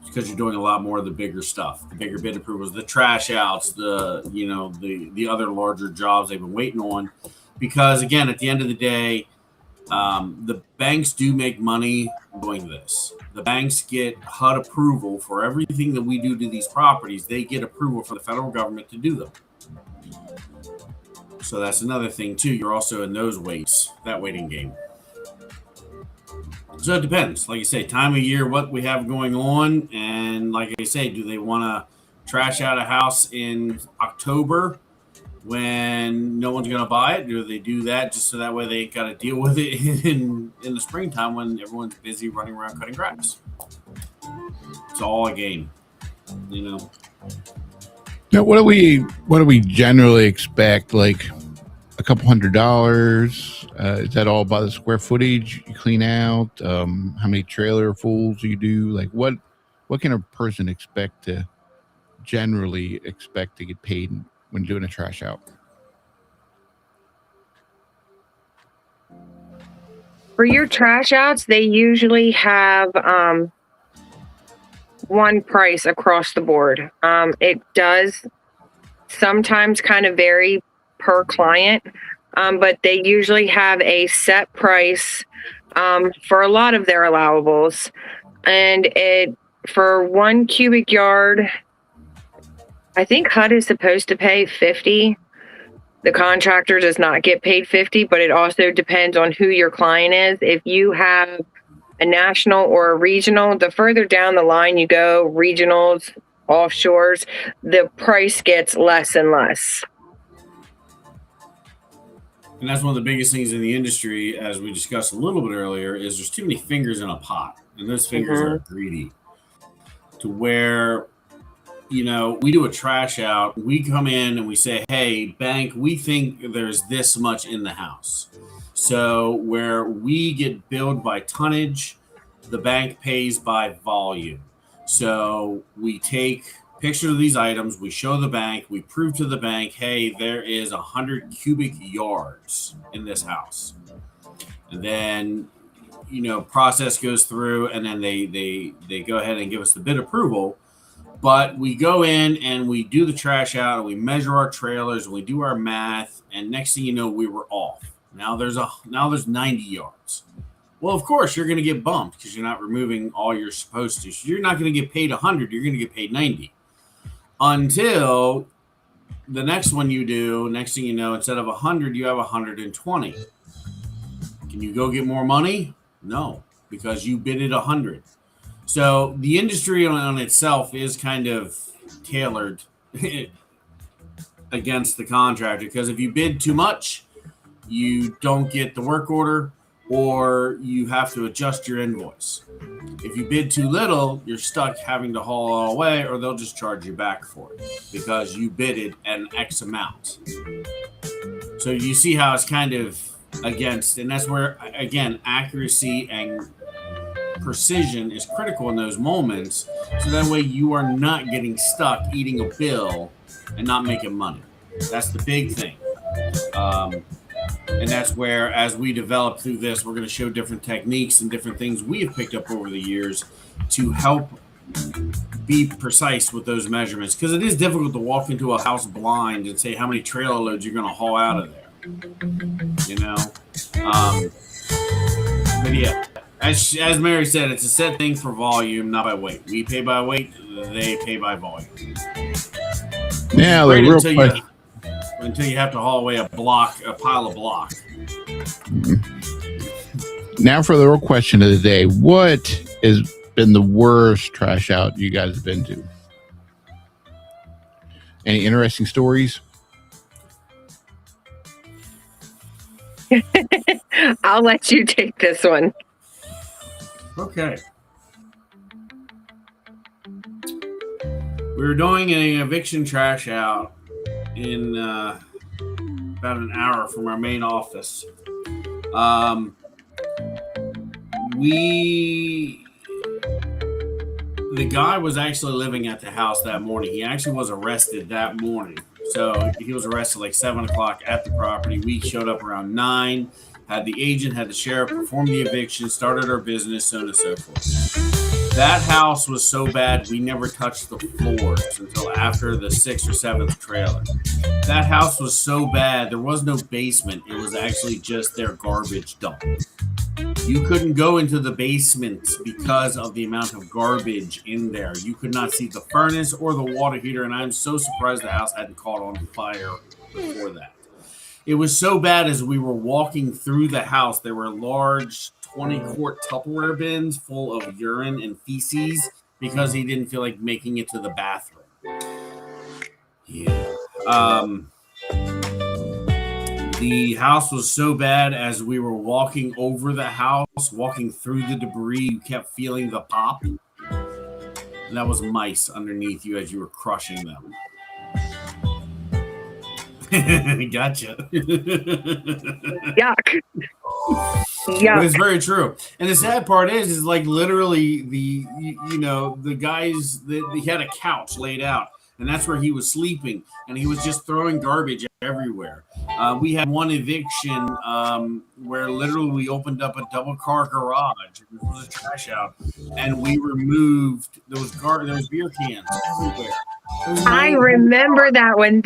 because you're doing a lot more of the bigger stuff, the bigger bid approvals, the trash outs, the other larger jobs they've been waiting on. Because again, at the end of the day, the banks do make money doing this. The banks get HUD approval for everything that we do to these properties. They get approval from the federal government to do them. So that's another thing too. You're also in that waiting game. So it depends. Like you say, time of year, what we have going on. And like I say, do they want to trash out a house in October when no one's going to buy it? Do they do that just so that way they got to deal with it in the springtime when everyone's busy running around cutting grass? It's all a game, Now, what do we generally expect? Like a couple $100? Is that all by the square footage you clean out? How many trailer fulls do you do? Like what what can a person generally expect to get paid when doing a trash out? For your trash outs, they usually have one price across the board. It does sometimes kind of vary per client, but they usually have a set price for a lot of their allowables. And for 1 cubic yard, I think HUD is supposed to pay 50. The contractor does not get paid 50, but it also depends on who your client is. If you have a national or a regional, the further down the line you go, regionals, offshores, the price gets less and less. And that's one of the biggest things in the industry, as we discussed a little bit earlier, is there's too many fingers in a pot. And those fingers are greedy to where, we do a trash out. We come in and we say, hey, bank, we think there's this much in the house. So where we get billed by tonnage, the bank pays by volume. So we take pictures of these items, we show the bank, we prove to the bank, hey, there is 100 cubic yards in this house. And then, process goes through, and then they go ahead and give us the bid approval. But we go in and we do the trash out, and we measure our trailers, and we do our math, and next thing you know, we were off. Now there's 90 yards. Well, of course, you're going to get bumped because you're not removing all you're supposed to. So you're not going to get paid 100. You're going to get paid 90. Until the next one you do, next thing you know, instead of 100, you have 120. Can you go get more money? No, because you bid it 100. So the industry on itself is kind of tailored against the contractor, because if you bid too much, you don't get the work order, or you have to adjust your invoice. If you bid too little, you're stuck having to haul all away, or they'll just charge you back for it because you bidded an X amount. So you see how it's kind of against, and that's where, again, accuracy and precision is critical in those moments, so that way you are not getting stuck eating a bill and not making money. That's the big thing. And that's where, as we develop through this, we're going to show different techniques and different things we have picked up over the years to help be precise with those measurements, because it is difficult to walk into a house blind and say how many trailer loads you're going to haul out of there. But yeah, as Mary said, it's a set thing for volume, not by weight. We pay by weight, they pay by volume. Yeah, the real question. Until you have to haul away a pile of block. Now for the real question of the day. What has been the worst trash out you guys have been to? Any interesting stories? I'll let you take this one. Okay. We were doing an eviction trash out in about an hour from our main office. The guy was actually living at the house that morning. He actually was arrested that morning. So he was arrested like 7 o'clock at the property. We showed up around 9, had the agent, had the sheriff perform the eviction, started our business, so on and so forth. That house was so bad, we never touched the floors until after the 6th or 7th trailer. That house was so bad, there was no basement. It was actually just their garbage dump. You couldn't go into the basement because of the amount of garbage in there. You could not see the furnace or the water heater, and I'm so surprised the house hadn't caught on fire before that. It was so bad as we were walking through the house, there were large 20-quart Tupperware bins full of urine and feces because he didn't feel like making it to the bathroom. Yeah. The house was so bad as we were walking over the house, walking through the debris, you kept feeling the pop. And that was mice underneath you as you were crushing them. Gotcha. Yuck. But Yuck. it's very true. And the sad part is like literally the guys that he had a couch laid out, and that's where he was sleeping, and he was just throwing garbage everywhere. We had one eviction where literally we opened up a double car garage. It was a trash out, and we removed those beer cans everywhere. I remember that one.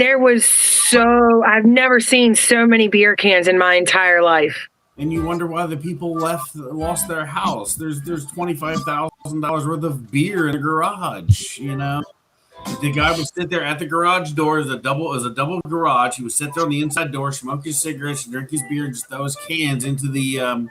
I've never seen so many beer cans in my entire life. And you wonder why the people lost their house. There's $25,000 worth of beer in the garage. The guy would sit there at the garage door. It was a double garage. He would sit there on the inside door, smoke his cigarettes, drink his beer, and just throw his cans into the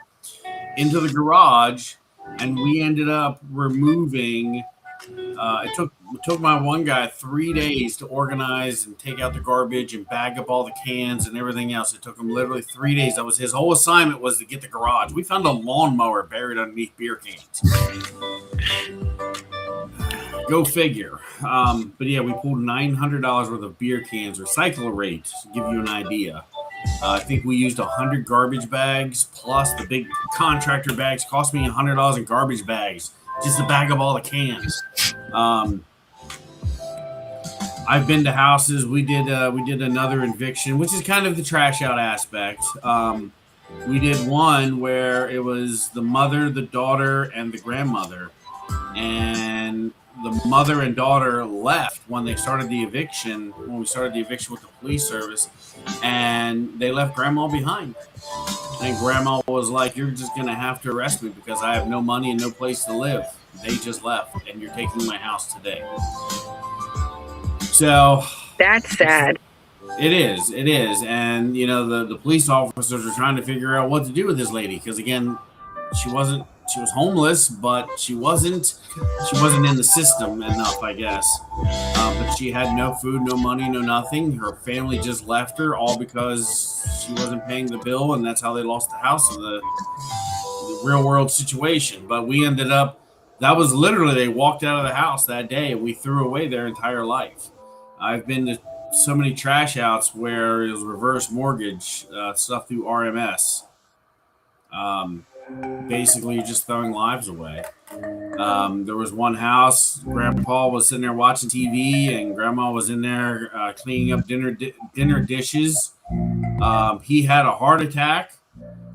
garage. And we ended up removing. It took my one guy 3 days to organize and take out the garbage and bag up all the cans and everything else. It took him literally 3 days. That was his whole assignment, was to get the garage. We found a lawnmower buried underneath beer cans. Go figure. But yeah, we pulled $900 worth of beer cans. Recycle rate, to give you an idea. I think we used 100 garbage bags plus the big contractor bags. Cost me $100 in garbage bags just to bag up all the cans. I've been to houses. We did another eviction, which is kind of the trash out aspect. We did one where it was the mother, the daughter, and the grandmother, and the mother and daughter left when they started the eviction. When we started the eviction with the police service, and they left grandma behind. And grandma was like, "You're just gonna have to arrest me because I have no money and no place to live. They just left, and you're taking my house today." So that's sad. It is, and the police officers are trying to figure out what to do with this lady because again, she was homeless, but she wasn't in the system enough, I guess. But she had no food, no money, no nothing. Her family just left her, all because she wasn't paying the bill, and that's how they lost the house in the real world situation. But we ended up, that was literally, they walked out of the house that day, and we threw away their entire life. I've been to so many trash outs where it was reverse mortgage, stuff through RMS. Basically, you're just throwing lives away. There was one house, Grandpa was sitting there watching TV, and Grandma was in there cleaning up dinner dishes. He had a heart attack,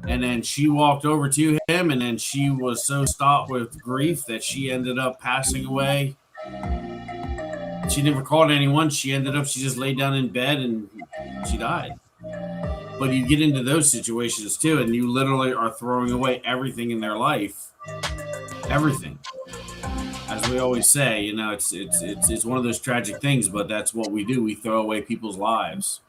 and then she walked over to him, and then she was so stopped with grief that she ended up passing away. She never called anyone. She just laid down in bed and she died. But you get into those situations too, and you literally are throwing away everything in their life. Everything. As we always say, it's one of those tragic things, but that's what we do. We throw away people's lives.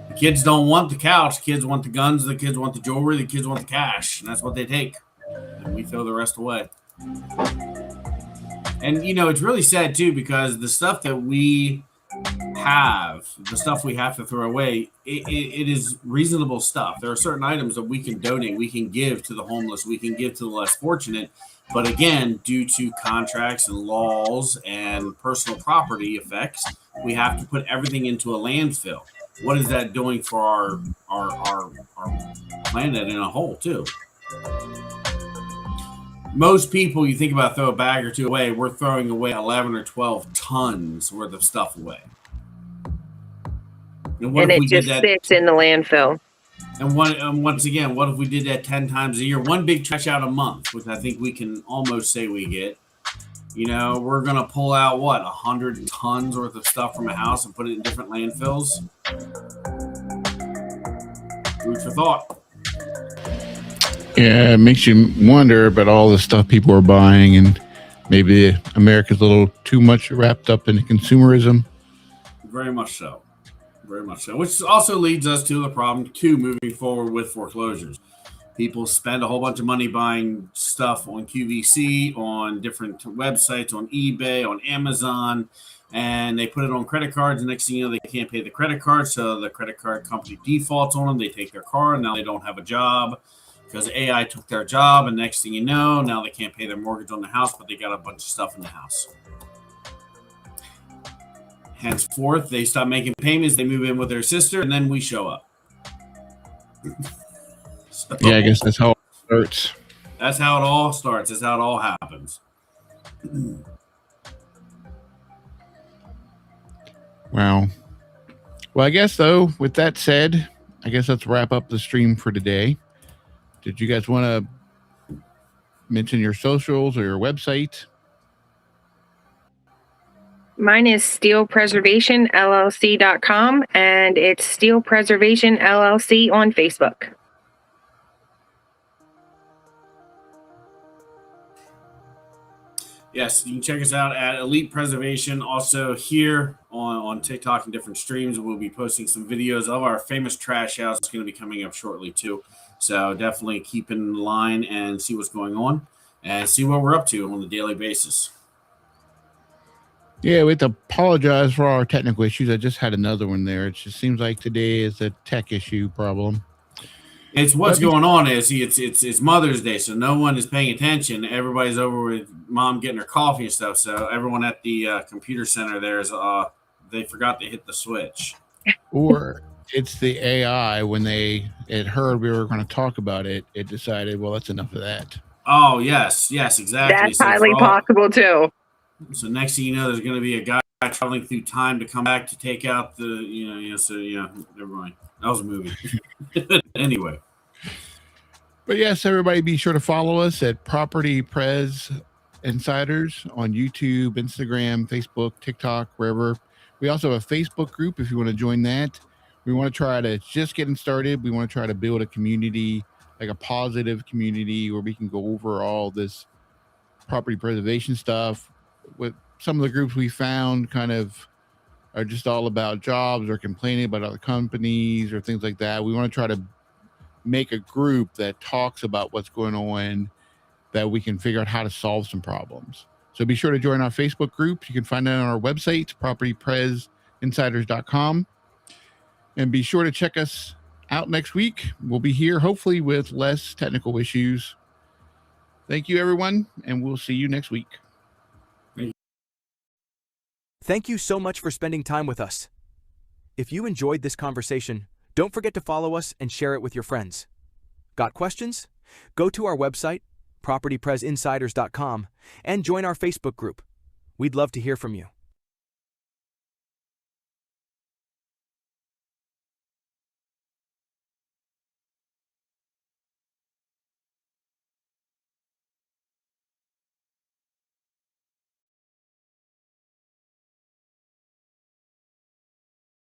The kids don't want the couch. The kids want the guns. The kids want the jewelry. The kids want the cash. And that's what they take. And we throw the rest away. And, it's really sad, too, because the stuff that we have to throw away, it is reasonable stuff. There are certain items that we can donate, we can give to the homeless, we can give to the less fortunate. But again, due to contracts and laws and personal property effects, we have to put everything into a landfill. What is that doing for our planet in a whole, too? Most people, you think about throw a bag or two away, we're throwing away 11 or 12 tons worth of stuff away. And it just sits in the landfill. And once again, what if we did that 10 times a year? One big trash out a month, which I think we can almost say we get. We're going to pull out, 100 tons worth of stuff from a house and put it in different landfills? Food for thought. Yeah, it makes you wonder about all the stuff people are buying, and maybe America's a little too much wrapped up in consumerism. Very much so. Which also leads us to the problem, too, moving forward with foreclosures. People spend a whole bunch of money buying stuff on QVC, on different websites, on eBay, on Amazon, and they put it on credit cards. And next thing you know, they can't pay the credit card, so the credit card company defaults on them. They take their car, and now they don't have a job because AI took their job. And next thing you know, now they can't pay their mortgage on the house, but they got a bunch of stuff in the house. Henceforth, they stop making payments. They move in with their sister, and then we show up. So, Yeah, I guess that's how it starts. that's how it all starts. That's how it all happens. Wow. Well, I guess, though, with that said, I guess let's wrap up the stream for today. Did you guys want to mention your socials or your website? Mine is steelpreservationllc.com, and it's Steel Preservation LLC on Facebook. Yes, you can check us out at Elite Preservation. Also here on TikTok and different streams, we'll be posting some videos of our famous trash house. It's going to be coming up shortly too. So definitely keep in line and see what's going on and see what we're up to on a daily basis. Yeah, we have to apologize for our technical issues. I just had another one there. It just seems like today is a tech issue problem. It's what's going on is it's Mother's Day, so no one is paying attention. Everybody's over with mom getting her coffee and stuff. So everyone at the computer center there is they forgot to hit the switch. Or it's the AI when it heard we were going to talk about it. It decided, well, that's enough of that. Oh yes, exactly. That's highly possible too. So next thing you know, there's going to be a guy traveling through time to come back to take out the never mind. That was a movie. Anyway. But yes, everybody be sure to follow us at Property Pres Insiders on YouTube, Instagram, Facebook, TikTok, wherever. We also have a Facebook group if you want to join that. We want to try to just getting started. We want to try to build a community, like a positive community where we can go over all this property preservation stuff. With some of the groups we found kind of are just all about jobs or complaining about other companies or things like that. We want to try to make a group that talks about what's going on, that we can figure out how to solve some problems. So be sure to join our Facebook group. You can find that on our website, propertypresinsiders.com. And be sure to check us out next week. We'll be here hopefully with less technical issues. Thank you, everyone, and we'll see you next week. Thank you so much for spending time with us. If you enjoyed this conversation, don't forget to follow us and share it with your friends. Got questions? Go to our website, propertypresinsiders.com, and join our Facebook group. We'd love to hear from you.